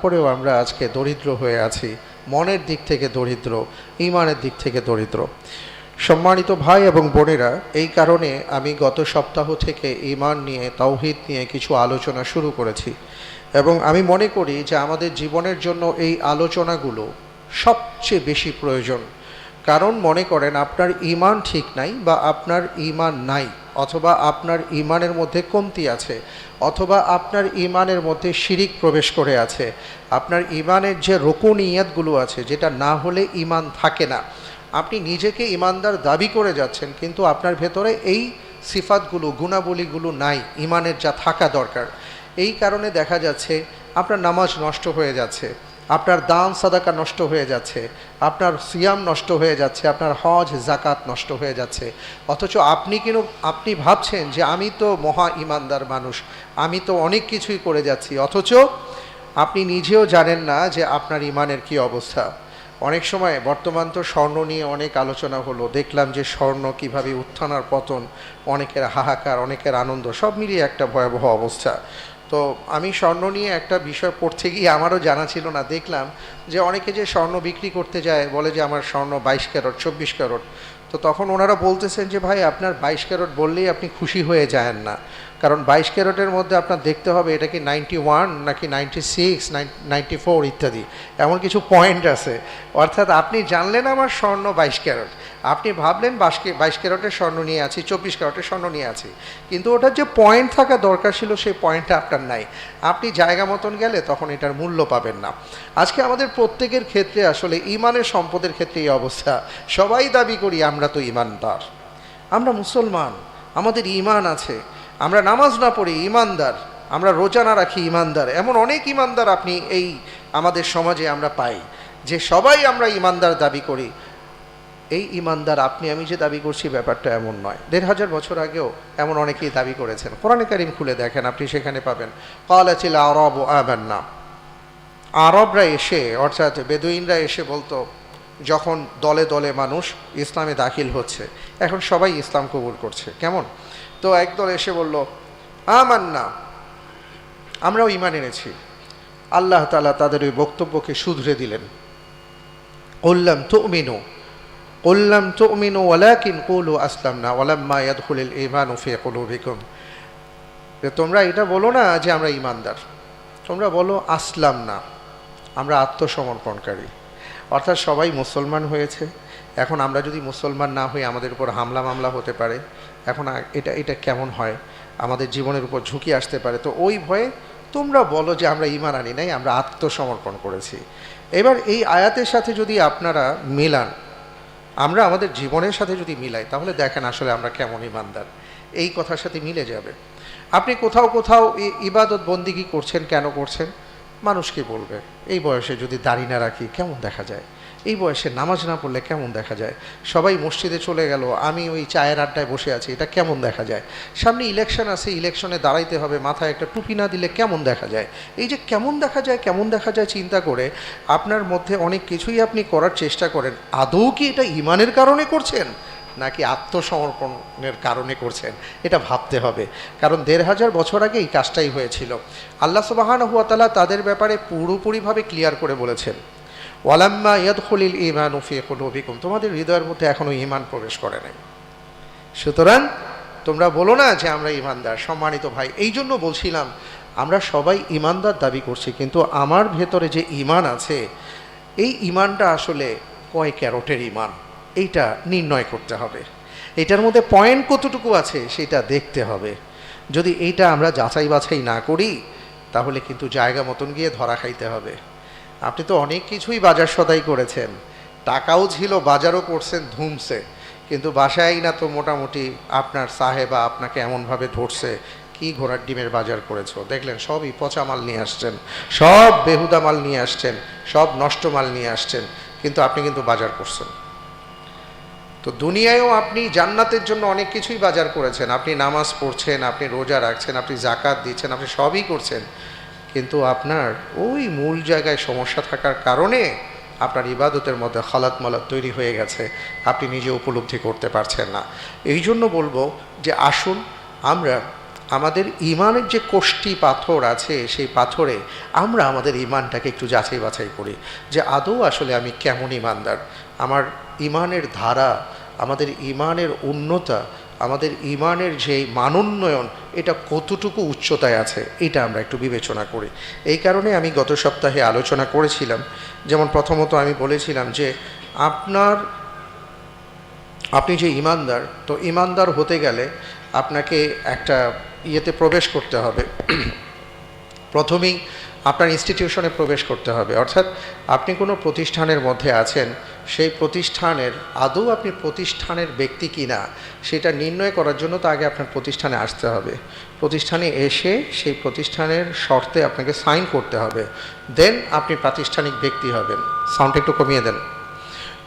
পরেও আমরা আজকে দরিদ্র হয়ে আছি, মনের দিক থেকে দরিদ্র, ঈমানের দিক থেকে দরিদ্র। সম্মানিত ভাই এবং বোনেরা, এই কারণে আমি গত সপ্তাহ থেকে ঈমান নিয়ে, তাওহীদ নিয়ে কিছু আলোচনা শুরু করেছি এবং আমি মনে করি যে আমাদের জীবনের জন্য এই আলোচনাগুলো সবচেয়ে বেশি প্রয়োজন। কারণ মনে করেন আপনার ঈমান ঠিক নাই বা আপনার ঈমান নাই, অথবা আপনার ঈমানের মধ্যে কমতি আছে, অথবা আপনার ঈমানের মধ্যে শিরিক প্রবেশ করে আছে, আপনার ঈমানের যে রুকুনিয়াতগুলো আছে যেটা না হলে ঈমান থাকে না, আপনি নিজেকে ঈমানদার দাবি করে যাচ্ছেন কিন্তু আপনার ভেতরে এই সিফাতগুলো, গুণাবলীগুলো নাই, ঈমানের যা থাকা দরকার। এই কারণে দেখা যাচ্ছে আপনার নামাজ নষ্ট হয়ে যাচ্ছে, আপনার দান সাদাকা নষ্ট হয়ে যাচ্ছে, আপনার সিয়াম নষ্ট হয়ে যাচ্ছে, আপনার হজ জাকাত নষ্ট হয়ে যাচ্ছে। অথচ আপনি ভাবছেন যে আমি তো মহা ঈমানদার মানুষ, আমি তো অনেক কিছুই করে যাচ্ছি, অথচ আপনি নিজেও জানেন না যে আপনার ঈমানের কি অবস্থা। অনেক সময় বর্তমান তো স্বর্ণ নিয়ে অনেক আলোচনা হলো, দেখলাম যে স্বর্ণ কিভাবে উত্থান আর পতন, অনেকের হাহাকার, অনেকের আনন্দ, সব মিলিয়ে একটা ভয়াবহ অবস্থা। তো আমি স্বর্ণ নিয়ে একটা বিষয় পড়তে গিয়ে আমারও জানা ছিল না, দেখলাম যে অনেকে যে স্বর্ণ বিক্রি করতে যায় বলে যে আমার স্বর্ণ 22 ক্যারেট 24 ক্যারেট। তো তখন ওনারা বলতেছেন যে ভাই আপনার 22 ক্যারেট বললেই আপনি খুশি হয়ে যান না, কারণ 22 ক্যারেটের মধ্যে আপনার দেখতে হবে এটা কি 91 নাকি 96, 94 ইত্যাদি, এমন কিছু পয়েন্ট আছে। অর্থাৎ আপনি জানলেন আমার স্বর্ণ 22 ক্যারেট, আপনি ভাবলেন 22 ক্যারেটের স্বর্ণ নিয়ে আছি, 24 ক্যারেটের স্বর্ণ নিয়ে আছি, কিন্তু ওটার যে পয়েন্ট থাকা দরকার ছিল সেই পয়েন্টটা আপনার নাই। আপনি জায়গা মতন গেলে তখন এটার মূল্য পাবেন না। আজকে আমাদের প্রত্যেকের ক্ষেত্রে আসলে ঈমানের সম্পদের ক্ষেত্রে এই অবস্থা। সবাই দাবি করি আমরা তো ঈমানদার, আমরা মুসলমান, আমাদের ঈমান আছে, আমরা নামাজ না পড়ি ঈমানদার, আমরা রোজা না রাখি ঈমানদার। এমন অনেক ঈমানদার আপনি এই আমাদের সমাজে আমরা পাই, যে সবাই আমরা ঈমানদার দাবি করি। এই ঈমানদার আপনি আমি যে দাবি করছি ব্যাপারটা এমন নয়। ১৫০০ বছর আগেও এমন অনেকেই দাবি করেছেন। কোরআনে কারীম খুলে দেখেন, আপনি সেখানে পাবেন ক্বালাতিল আরাবু আমান্না। আরবরা এসে, অর্থাৎ বেদুইনরা এসে বলতো, যখন দলে দলে মানুষ ইসলামে দাখিল হচ্ছে, এখন সবাই ইসলাম কবুল করছে, কেমন? তো একদল এসে বলল আমান্না, আমরাও ঈমান এনেছি। আল্লাহ তাআলা তাদের ওই বক্তব্যকে শুধরে দিলেন, কুল্লাম তুমিনু ওয়ালাকিন কুলু আসলামনা ওয়ালাম্মা ইয়াদখুলুল ঈমানু ফি কুলুবিকুম। তোমরা এটা বলো না যে আমরা ঈমানদার, তোমরা বলো আসলাম না, আমরা আত্মসমর্পণকারী। অর্থাৎ সবাই মুসলমান হয়েছে, এখন আমরা যদি মুসলমান না হই আমাদের উপর হামলা মামলা হতে পারে, এখন এটা কেমন হয়, আমাদের জীবনের উপর ঝুঁকি আসতে পারে। তো ওই ভয়ে তোমরা বলো যে আমরা ঈমান আনি নাই, আমরা আত্মসমর্পণ করেছি। এবার এই আয়াতের সাথে যদি আপনারা মিলান, আমরা আমাদের জীবনের সাথে যদি মিলাই, তাহলে দেখেন আসলে আমরা কেমন ঈমানদার, এই কথার সাথে মিলে যাবে। আপনি কোথাও কোথাও ইবাদত বন্দিগি করছেন, কেন করছেন? মানুষ কি বলবে? এই বয়সে যদি দাড়ি না রাখি কেমন দেখা যায়, এই বয়সে নামাজ না পড়লে কেমন দেখা যায়, সবাই মসজিদে চলে গেল, আমি ওই চায়ের আড্ডায় বসে আছি, এটা কেমন দেখা যায়, সামনে ইলেকশন আছে, ইলেকশনে দাঁড়াইতে হবে, মাথায় একটা টুপি না দিলে কেমন দেখা যায়। এই যে কেমন দেখা যায় চিন্তা করে আপনার মধ্যে অনেক কিছুই আপনি করার চেষ্টা করেন, আদৌ কি এটা ঈমানের কারণে করছেন নাকি আত্মসমর্পণের কারণে করছেন, এটা ভাবতে হবে। কারণ ১৫০০ বছর আগে এই কাজটাই হয়েছিল। আল্লাহ সুবহানাহু ওয়া তাআলা তাদের ব্যাপারে পুরোপুরিভাবে ক্লিয়ার করে বলেছেন, ওয়ালাম্মা ইয়াদখুলুল ঈমানু ফি কুলুবিকুম, তোমাদের হৃদয়ের মধ্যে এখনো ঈমান প্রবেশ করে নাই। সুতরাং তোমরা বলো না যে আমরা ঈমানদার। সম্মানিত ভাই, এই জন্য বলছিলাম আমরা সবাই ঈমানদার দাবি করছি, কিন্তু আমার ভেতরে যে ঈমান আছে, এই ঈমানটা আসলে কয় ক্যারেটের ঈমান, এইটা নির্ণয় করতে হবে। এটার মধ্যে পয়েন্ট কতটুকু আছে সেটা দেখতে হবে। যদি এইটা আমরা যাচাই বাছাই না করি, তাহলে কিন্তু জায়গা মতন গিয়ে ধরা খাইতে হবে। আপনি তো অনেক কিছুই বাজার সদাই করেছেন, টাকাও ছিল, বাজারও করছেন ধুমছে, কিন্তু বাসায় না তো মোটামুটি আপনার সাহেবা আপনাকে এমনভাবে ধরছে, কি ঘোড়ার ডিমের বাজার করেছো, দেখলেন সবই পচা মাল নিয়ে আসছেন, সব বেহুদা মাল নিয়ে আসছেন, সব নষ্ট মাল নিয়ে আসছেন, কিন্তু আপনি কিন্তু বাজার করছেন। তো দুনিয়ায়ও আপনি জান্নাতের জন্য অনেক কিছুই বাজার করেছেন, আপনি নামাজ পড়ছেন, আপনি রোজা রাখছেন, আপনি জাকাত দিচ্ছেন, আপনি সবই করছেন, কিন্তু আপনার ওই মূল জায়গায় সমস্যা থাকার কারণে আপনার ইবাদতের মধ্যে খালাত মালাত তৈরি হয়ে গেছে, আপনি নিজে উপলব্ধি করতে পারছেন না। এই জন্য বলবো যে আসুন আমরা আমাদের ইমানের যে কোষ্ঠী পাথর আছে সেই পাথরে আমরা আমাদের ইমানটাকে একটু যাচাই বাছাই করি যে আদৌ আসলে আমি কেমন ইমানদার, আমার ইমানের ধারা, আমাদের ইমানের উন্নতা, আমাদের ইমানের যে মানোন্নয়ন এটা কতটুকু উচ্চতায় আছে এটা আমরা একটু বিবেচনা করি। এই কারণে আমি গত সপ্তাহে আলোচনা করেছিলাম, যেমন প্রথমত আমি বলেছিলাম যে আপনি যে ইমানদার, তো ইমানদার হতে গেলে আপনাকে একটা ইয়েতে প্রবেশ করতে হবে। প্রথমেই আপনার ইনস্টিটিউশনে প্রবেশ করতে হবে, অর্থাৎ আপনি কোনো প্রতিষ্ঠানের মধ্যে আছেন, সেই প্রতিষ্ঠানের আদৌ আপনি প্রতিষ্ঠানের ব্যক্তি কিনা সেটা নির্ণয় করার জন্য তো আগে আপনার প্রতিষ্ঠানে আসতে হবে। প্রতিষ্ঠানে এসে সেই প্রতিষ্ঠানের শর্তে আপনাকে সাইন করতে হবে, দেন আপনি প্রাতিষ্ঠানিক ব্যক্তি হবেন। সাউন্ড একটু কমিয়ে দেন।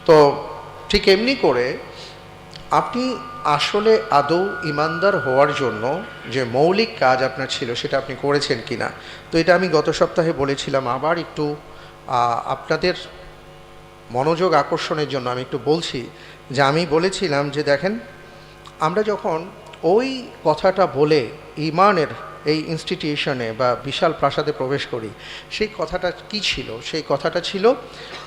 তো ঠিক এমনি করে আপনি আসলে আদৌ ইমানদার হওয়ার জন্য যে মৌলিক কাজ আপনার ছিল সেটা আপনি করেছেন কি না। তো এটা আমি গত সপ্তাহে বলেছিলাম, আবার একটু আপনাদের মনোযোগ আকর্ষণের জন্য আমি একটু বলছি যে আমি বলেছিলাম যে দেখেন, আমরা যখন ওই কথাটা বলে ইমানের এই ইনস্টিটিউশনে বা বিশাল প্রাসাদে প্রবেশ করি, সেই কথাটা কি ছিল? সেই কথাটা ছিল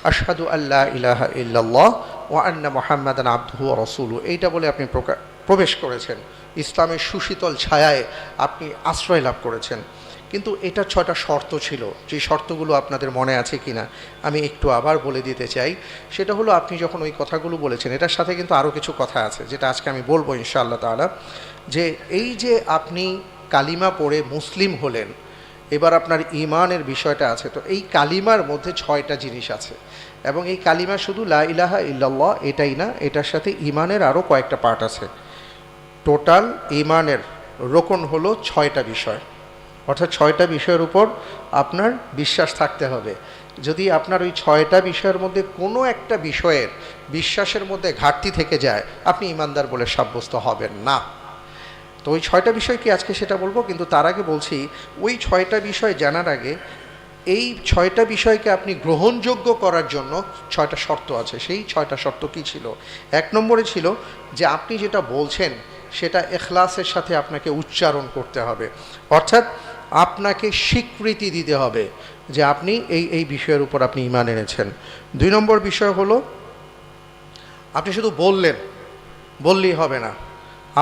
আশহাদু আল্লা ইলাহা ইল্লাল্লাহ ওয়া আন্না মুহাম্মাদান আবদুহু ওয়া রাসূলুহু। এইটা বলে আপনি প্রবেশ করেছেন, ইসলামের সুশীতল ছায়ায় আপনি আশ্রয় লাভ করেছেন। কিন্তু এটা 6টা শর্ত ছিল, যে শর্তগুলো আপনাদের মনে আছে কি না আমি একটু আবার বলে দিতে চাই। সেটা হলো, আপনি যখন ওই কথাগুলো বলেছেন, এটার সাথে কিন্তু আরও কিছু কথা আছে যেটা আজকে আমি বলবো ইনশাআল্লাহ তাআলা। যে এই যে আপনি কালিমা পড়ে মুসলিম হলেন, এবার আপনার ইমানের বিষয়টা আছে, তো এই কালিমার মধ্যে 6টা জিনিস আছে। এবং এই কালিমা শুধু লা ইলাহা ইল্লাল্লাহ এটাই না, এটার সাথে ইমানের আরও কয়েকটা পার্ট আছে। টোটাল ইমানের রোকন হলো 6টা বিষয়, অর্থাৎ 6টা বিষয়ের উপর আপনার বিশ্বাস থাকতে হবে। যদি আপনার ওই 6টা বিষয়ের মধ্যে কোনো একটা বিষয়ের বিশ্বাসের মধ্যে ঘাটতি থেকে যায়, আপনি ইমানদার বলে সাব্যস্ত হবেন না। তো ওই 6টা বিষয় কি আজকে সেটা বলবো, কিন্তু তার আগে বলছি ওই 6টা বিষয় জানার আগে এই 6টা বিষয়কে আপনি গ্রহণযোগ্য করার জন্য 6টা শর্ত আছে। সেই 6টা শর্ত কি ছিল? 1 নম্বরে ছিল যে আপনি যেটা বলছেন সেটা ইখলাসের সাথে আপনাকে উচ্চারণ করতে হবে, অর্থাৎ আপনাকে স্বীকৃতি দিতে হবে যে আপনি এই বিষয়ের উপর আপনি ঈমান এনেছেন। 2 নম্বর বিষয় হলো, আপনি শুধু বললেই হবে না,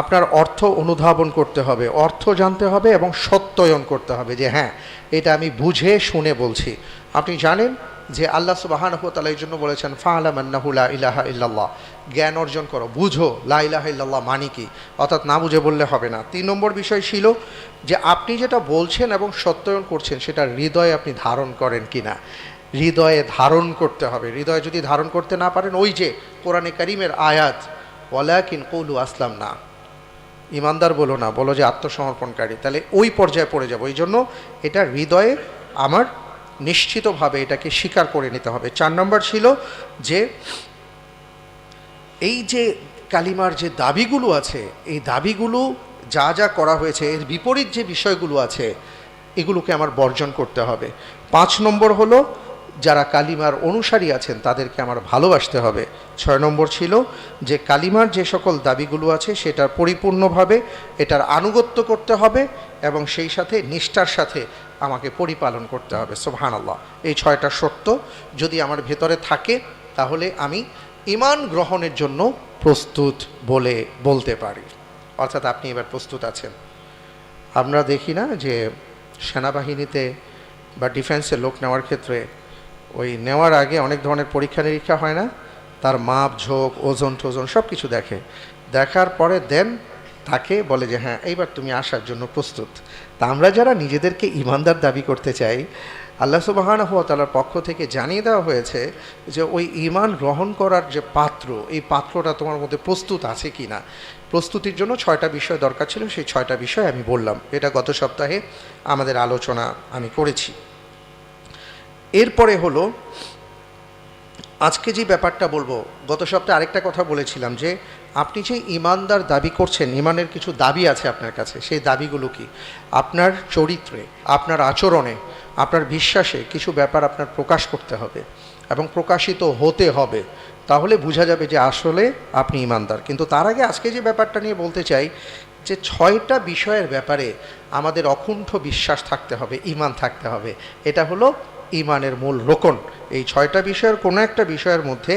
আপনার অর্থ অনুধাবন করতে হবে, অর্থ জানতে হবে এবং সত্যায়ন করতে হবে যে হ্যাঁ এটা আমি বুঝে শুনে বলছি। আপনি জানেন যে আল্লাহ সুবহানাহু ওয়া তাআলা এই জন্য বলেছেন ফা'লাম আন্নাহু লা ইলাহা ইল্লাল্লাহ, জ্ঞান অর্জন করো, বুঝো লা ইলাহা ইল্লাল্লাহ মানে কি, অর্থাৎ না বুঝে বললে হবে না। 3 নম্বর বিষয় ছিল যে আপনি যেটা বলছেন এবং সত্যায়ন করছেন সেটা হৃদয়ে আপনি ধারণ করেন কিনা। হৃদয়ে ধারণ করতে হবে। হৃদয়ে যদি ধারণ করতে না পারেন, ওই যে কোরআনে কারীমের আয়াত ওয়ালাকিন কুলু আসলামনা, ইমানদার বলো না, বলো যে আত্মসমর্পণকারী, তাহলে ওই পর্যায়ে পড়ে যাব। এই জন্য এটা হৃদয়ে আমার নিশ্চিতভাবে এটাকে স্বীকার করে নিতে হবে। 4 নম্বর ছিল যে এই যে কালিমার যে দাবিগুলো আছে, এই দাবিগুলো যা যা করা হয়েছে এর বিপরীত যে বিষয়গুলো আছে এগুলোকে আমার বর্জন করতে হবে। 5 নম্বর হলো যারা কালিমার অনুসারী আছেন তাদেরকে আমার ভালোবাসতে হবে। 6 নম্বর ছিল যে কালিমার যে সকল দাবিগুলো আছে সেটার পরিপূর্ণভাবে এটার আনুগত্য করতে হবে এবং সেই সাথে নিষ্ঠার সাথে আমাকে পরিপালন করতে হবে। সুবহানাল্লাহ। এই 6টা শর্ত যদি আমার ভেতরে থাকে তাহলে আমি ঈমান গ্রহণের জন্য প্রস্তুত বলতে পারি। অর্থাৎ আপনি এবার প্রস্তুত আছেন। আমরা দেখি না যে সেনাবাহিনীতে বা ডিফেন্সে লোক নেওয়ার ক্ষেত্রে ওই নেওয়ার আগে অনেক ধরনের পরীক্ষা নিরীক্ষা হয় না, তার মাপ ঝোঁক ওজন টোজন সব কিছু দেখার পরে দেন তাকে বলে যে হ্যাঁ এইবার তুমি আসার জন্য প্রস্তুত। তা আমরা যারা নিজেদেরকে ঈমানদার দাবি করতে চাই, আল্লাহ সুবহানাহু ওয়া তাআলার পক্ষ থেকে জানিয়ে দেওয়া হয়েছে যে ওই ঈমান গ্রহণ করার যে পাত্র, এই পাত্রটা তোমার মধ্যে প্রস্তুত আছে কি না। প্রস্তুতির জন্য 6টা বিষয় দরকার ছিল, সেই 6টা বিষয় আমি বললাম। এটা গত সপ্তাহে আমাদের আলোচনা আমি করেছি। এরপরে হলো আজকে যে ব্যাপারটা বলবো, গত সপ্তাহে আরেকটা কথা বলেছিলাম যে আপনি যে ঈমানদার দাবি করছেন, ঈমানের কিছু দাবি আছে আপনার কাছে। সেই দাবিগুলো কি? আপনার চরিত্রে, আপনার আচরণে, আপনার বিশ্বাসে কিছু ব্যাপার আপনার প্রকাশ করতে হবে এবং প্রকাশিত হতে হবে, তাহলে বোঝা যাবে যে আসলে আপনি ঈমানদার। কিন্তু তার আগে আজকে যে ব্যাপারটা নিয়ে বলতে চাই যে 6টা বিষয়ের ব্যাপারে আমাদের অকুণ্ঠ বিশ্বাস থাকতে হবে, ঈমান থাকতে হবে। এটা হলো ঈমানের মূল রোকন। এই 6টা বিষয়ের কোনো একটা বিষয়ের মধ্যে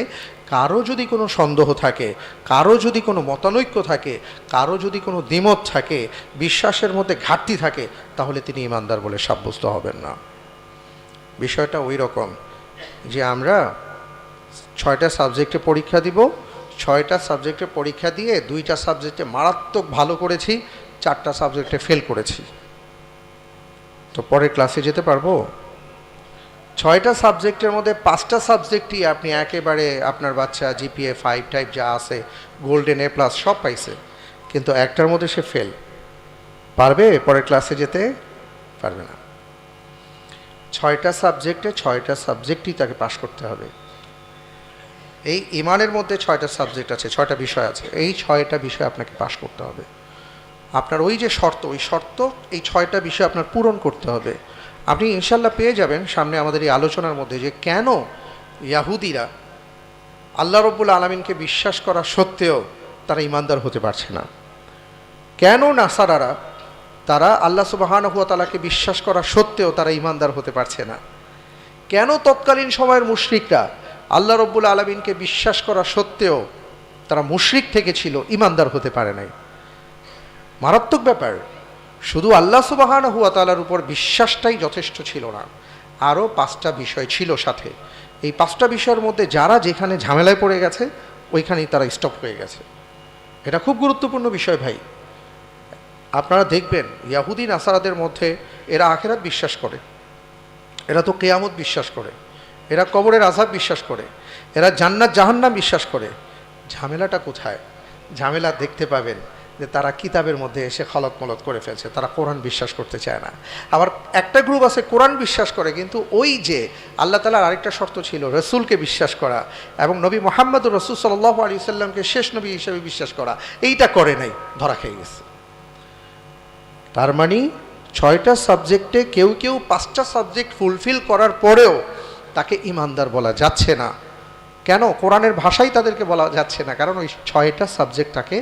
কারো যদি কোনো সন্দেহ থাকে, কারো যদি কোনো মতানৈক্য থাকে, কারো যদি কোনো দ্বিমত থাকে, বিশ্বাসের মধ্যে ঘাটতি থাকে, তাহলে তিনি ঈমানদার বলে সাব্যস্ত হবেন না। বিষয়টা ওই রকম যে আমরা 6টা সাবজেক্টে পরীক্ষা দিব, 6টা সাবজেক্টে পরীক্ষা দিয়ে 2টা সাবজেক্টে মারাত্মক ভালো করেছি, 4টা সাবজেক্টে ফেল করেছি। তো পরের ক্লাসে যেতে পারবো? 6টা সাবজেক্টের মধ্যে 5টা সাবজেক্টই আপনি একেবারে আপনার বাচ্চা জিপিএ 5 টাইপ যা আছে, গোল্ডেন এ প্লাস সব পাইছে, কিন্তু একটার মধ্যে সে ফেল, পারবে পরের ক্লাসে যেতে? পারবে না। 6টা সাবজেক্টে 6টা সাবজেক্টই তাকে পাশ করতে হবে। এই ঈমানের মধ্যে 6টা সাবজেক্ট আছে, 6টা বিষয় আছে, এই 6টা বিষয় আপনাকে পাশ করতে হবে। আপনার ওই যে শর্ত, ওই শর্ত এই 6টা বিষয় আপনার পূরণ করতে হবে। আপনি ইনশাল্লাহ পেয়ে যাবেন সামনে আমাদের এই আলোচনার মধ্যে যে কেন ইয়াহুদিরা আল্লাহ রব্বুল আলমিনকে বিশ্বাস করা সত্ত্বেও তারা ঈমানদার হতে পারছে না, কেন নাসারারা তারা আল্লাহ সুবহানাহু ওয়া তাআলাকে বিশ্বাস করা সত্ত্বেও তারা ঈমানদার হতে পারছে না, কেন তৎকালীন সময়ের মুশরিকরা আল্লাহ রব্বুল আলমিনকে বিশ্বাস করা সত্ত্বেও তারা মুশরিক থেকে ছিল, ঈমানদার হতে পারে নাই। মারাত্মক ব্যাপার। শুধু আল্লাহ সুবহানাহু ওয়া তাআলার উপর বিশ্বাসটাই যথেষ্ট ছিল না, আরও 5টা বিষয় ছিল সাথে। এই 5টা বিষয়ের মধ্যে যারা যেখানে ঝামেলায় পড়ে গেছে ওইখানেই তারা স্টপ হয়ে গেছে। এটা খুব গুরুত্বপূর্ণ বিষয় ভাই। আপনারা দেখবেন ইয়াহুদি নাসারাদের মধ্যে এরা আখিরাত বিশ্বাস করে, এরা তো কিয়ামত বিশ্বাস করে, এরা কবরের আযাব বিশ্বাস করে, এরা জান্নাত জাহান্নাম বিশ্বাস করে। ঝামেলাটা কোথায়? ঝামেলা দেখতে পাবেন যে তারা কিতাবের মধ্যে এসে খলত মলত করে ফেলছে, তারা কোরআন বিশ্বাস করতে চায় না। আবার একটা গ্রুপ আছে কোরআন বিশ্বাস করে, কিন্তু ওই যে আল্লাহ তাআলার আরেকটা শর্ত ছিল রসুলকে বিশ্বাস করা এবং নবী মুহাম্মদুর রাসূল সাল্লাল্লাহু আলাইহি সাল্লামকে শেষ নবী হিসেবে বিশ্বাস করা, এইটা করে নাই, ধরা খেয়ে গেছে। তার মানে 6টা সাবজেক্টে কেউ কেউ 5টা সাবজেক্ট ফুলফিল করার পরেও তাকে ঈমানদার বলা যাচ্ছে না। কেন? কোরআনের ভাষাই তাদেরকে বলা যাচ্ছে না, কারণ ওই 6টা সাবজেক্ট তাকে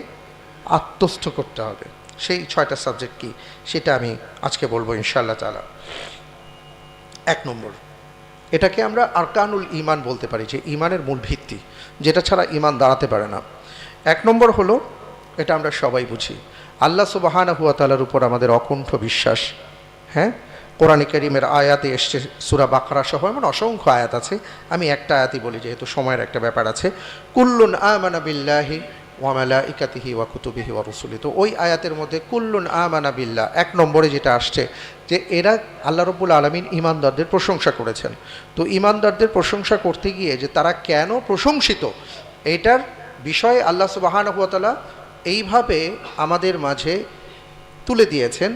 আত্মস্থ করতে হবে। সেই 6টা সাবজেক্ট কি সেটা আমি আজকে বলবো ইনশাআল্লাহ তাআলা। 1 নম্বর, এটাকে আমরা আরকানুল ঈমান বলতে পারি, যে ঈমানের মূল ভিত্তি, যেটা ছাড়া ঈমান দাঁড়াতে পারে না। 1 নম্বর হলো, এটা আমরা সবাই বুঝি, আল্লাহ সুবহানাহু ওয়া তাআলার উপর আমাদের অকুণ্ঠ বিশ্বাস। হ্যাঁ, কোরআনে কারীমের আয়াতে এসছে, সূরা বাকারা সহ এমন অসংখ্য আয়াত আছে, আমি একটা আয়াতই বলি যেহেতু সময়ের একটা ব্যাপার আছে। কুল্লুন আমানা বিল্লাহি ওয়া মালাইকাতিহি ওয়া কুতুবিহি ওয়া রুসুলিহি। তো ওই আয়াতের মধ্যে কুল্লুন আমানা বিল্লাহ 1 নম্বরে যেটা আসছে যে এরা আল্লাহ রাব্বুল আলামিন ঈমানদারদের প্রশংসা করেছেন। তো ঈমানদারদের প্রশংসা করতে গিয়ে যে তারা কেন প্রশংসিত, এইটার বিষয়ে আল্লাহ সুবহানাহু ওয়া তাআলা এইভাবে আমাদের মাঝে তুলে দিয়েছেন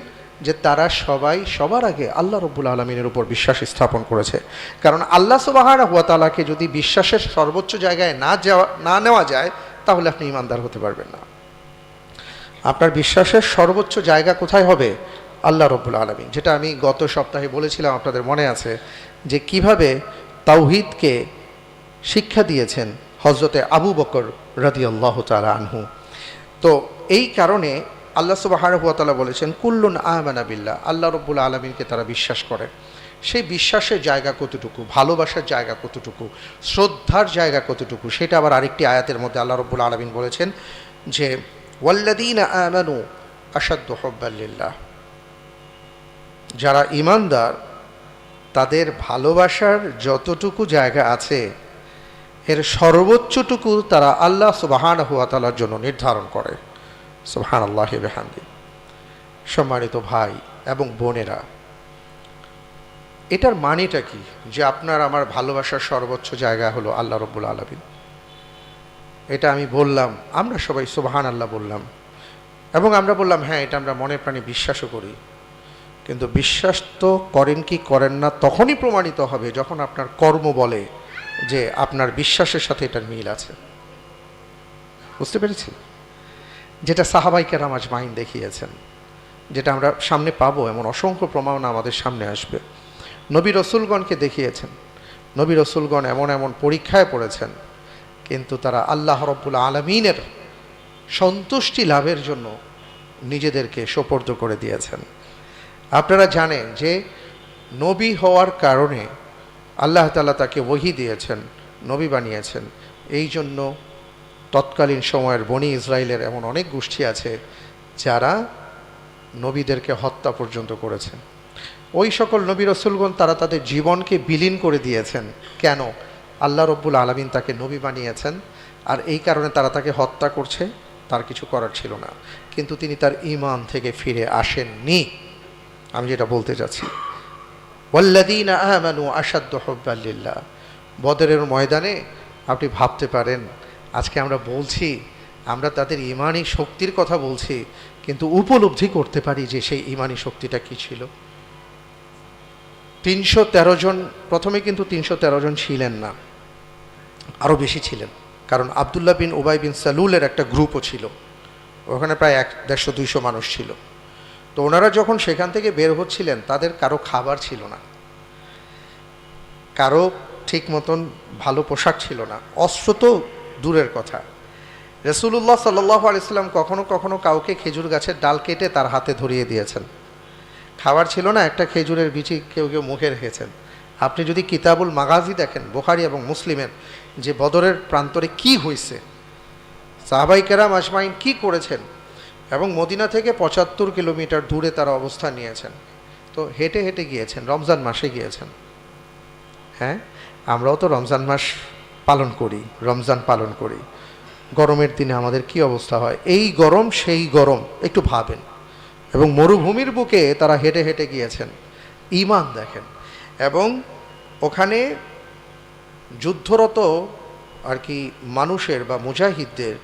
যে তারা সবাই সবার আগে আল্লাহ রাব্বুল আলামিনের উপর বিশ্বাস স্থাপন করেছে। কারণ আল্লাহ সুবহানাহু ওয়া তাআলাকে যদি বিশ্বাসের সর্বোচ্চ জায়গায় না নেওয়া যায়, তাহলে আপনি ঈমানদার হতে পারবেন না। আপনার বিশ্বাসের সর্বোচ্চ জায়গা কোথায় হবে? আল্লাহ রাব্বুল আলামিন। যেটা আমি গত সপ্তাহে বলেছিলাম, আপনাদের মনে আছে যে কিভাবে তাওহীদকে শিক্ষা দিয়েছেন হযরতে আবু বকর রাদিয়াল্লাহু তাআলা আনহু। তো এই কারণে আল্লাহ সুবহানাহু ওয়া তাআলা বলেছেন কুল্লুন আমানা বিল্লাহ, আল্লাহ রাব্বুল আলামিনকে তারা বিশ্বাস করে। সেই বিশ্বাসের জায়গা কতটুকু, ভালোবাসার জায়গা কতটুকু, শ্রদ্ধার জায়গা কতটুকু, সেটা আবার আরেকটি আয়াতের মধ্যে আল্লাহ রাব্বুল আলামিন বলেছেন যে ওয়াল্লাযীনা আমানু আশাদ্দু হুব্বান লিল্লাহ, যারা ঈমানদার তাদের ভালোবাসার যতটুকু জায়গা আছে এর সর্বোচ্চটুকু তারা আল্লাহ সুবহানাহু ওয়া তাআলার জন্য নির্ধারণ করে। সুবহানাল্লাহি ওয়া বিহামদিহি। সম্মানিত ভাই এবং বোনেরা, এটার মানেটা কি যে আপনার আমার ভালোবাসার সর্বোচ্চ জায়গা হলো আল্লাহ রাব্বুল আলামিন? এটা আমি বললাম, আমরা সবাই সুবহানাল্লাহ বললাম এবং আমরা বললাম হ্যাঁ, এটা আমরা মনে প্রাণে বিশ্বাসও করি, কিন্তু বিশ্বাস তো করেন কি করেন না তখনই প্রমাণিত হবে যখন আপনার কর্ম বলে যে আপনার বিশ্বাসের সাথে এটার মিল আছে। বুঝতে পেরেছি? যেটা সাহাবায়ে কেরাম আজমাইন দেখিয়েছেন, যেটা আমরা সামনে পাবো, এমন অসংখ্য প্রমাণ আমাদের সামনে আসবে। নবী রসুলগণকে দেখিয়েছেন, নবী রসুলগণ এমন এমন পরীক্ষায় পড়েছেন, কিন্তু তারা আল্লাহ রাব্বুল আলামিনের সন্তুষ্টি লাভের জন্য নিজেদেরকে সোপর্দ করে দিয়েছেন। আপনারা জানেন যে নবী হওয়ার কারণে আল্লাহ তাআলা তাকে ওহী দিয়েছেন, নবী বানিয়েছেন। এই জন্য তৎকালীন সময়ের বনি ইসরায়েলের এমন অনেক গোষ্ঠী আছে যারা নবীদেরকে হত্যা পর্যন্ত করেছেন। ওই সকল নবী রাসূলগণ তারা তাদের জীবনকে বিলীন করে দিয়েছেন। কেন? আল্লাহ রব্বুল আলামিন তাকে নবী বানিয়েছেন, আর এই কারণে তারা তাকে হত্যা করছে, তার কিছু করার ছিল না। কিন্তু তিনি তার ঈমান থেকে ফিরে আসেননি। আমি যেটা বলতে চাচ্ছি, ওয়াল্লাযীনা আমানু আশাদ্দু হুব্বাল লিল্লাহ। বদরের ময়দানে আপনি ভাবতে পারেন আজকে আমরা বলছি, আমরা তাদের ঈমানি শক্তির কথা বলছি, কিন্তু উপলব্ধি করতে পারি যে সেই ঈমানি শক্তিটা কি ছিল। 313 জন, প্রথমে কিন্তু 313 জন ছিলেন না, আরও বেশি ছিলেন। কারণ আবদুল্লাহ বিন উবাই বিন সালুলের একটা গ্রুপও ছিল, ওখানে প্রায় 150-200 মানুষ ছিল। তো ওনারা যখন সেখান থেকে বের হচ্ছিলেন তাদের কারো খাবার ছিল না, কারো ঠিক মতন ভালো পোশাক ছিল না, অস্ত্র তো দূরের কথা। রাসূলুল্লাহ সাল্লাল্লাহু আলাইহি সাল্লাম কখনো কখনো কাউকে খেজুর গাছের ডাল কেটে তার হাতে ধরিয়ে দিয়েছেন। খাবার ছিল না, একটা খেজুরের বিচি কেউ কেউ মুখে রেখেছেন। আপনি যদি কিতাবুল মাগাজি দেখেন বুখারী এবং মুসলিমের, যে বদরের প্রান্তরে কি হয়েছে, সাহাবায়ে কেরাম আজমাইন কি করেছেন, এবং মদিনা থেকে 75 কিলোমিটার দূরে তারা অবস্থান নিয়েছেন। তো হেঁটে হেঁটে গিয়েছেন, রমজান মাসে গিয়েছেন। হ্যাঁ, আমরাও তো রমজান মাস পালন করি, রমজান পালন করি। গরমের দিনে আমাদের কি অবস্থা হয়, এই গরম সেই গরম, একটু ভাবেন। এবং মরুভূমির বুকে তারা হেঁটে হেঁটে গিয়েছেন, ঈমান দেখেন। এবং ওখানে যুদ্ধরত আর কি মানুষের বা মুজাহিদদের,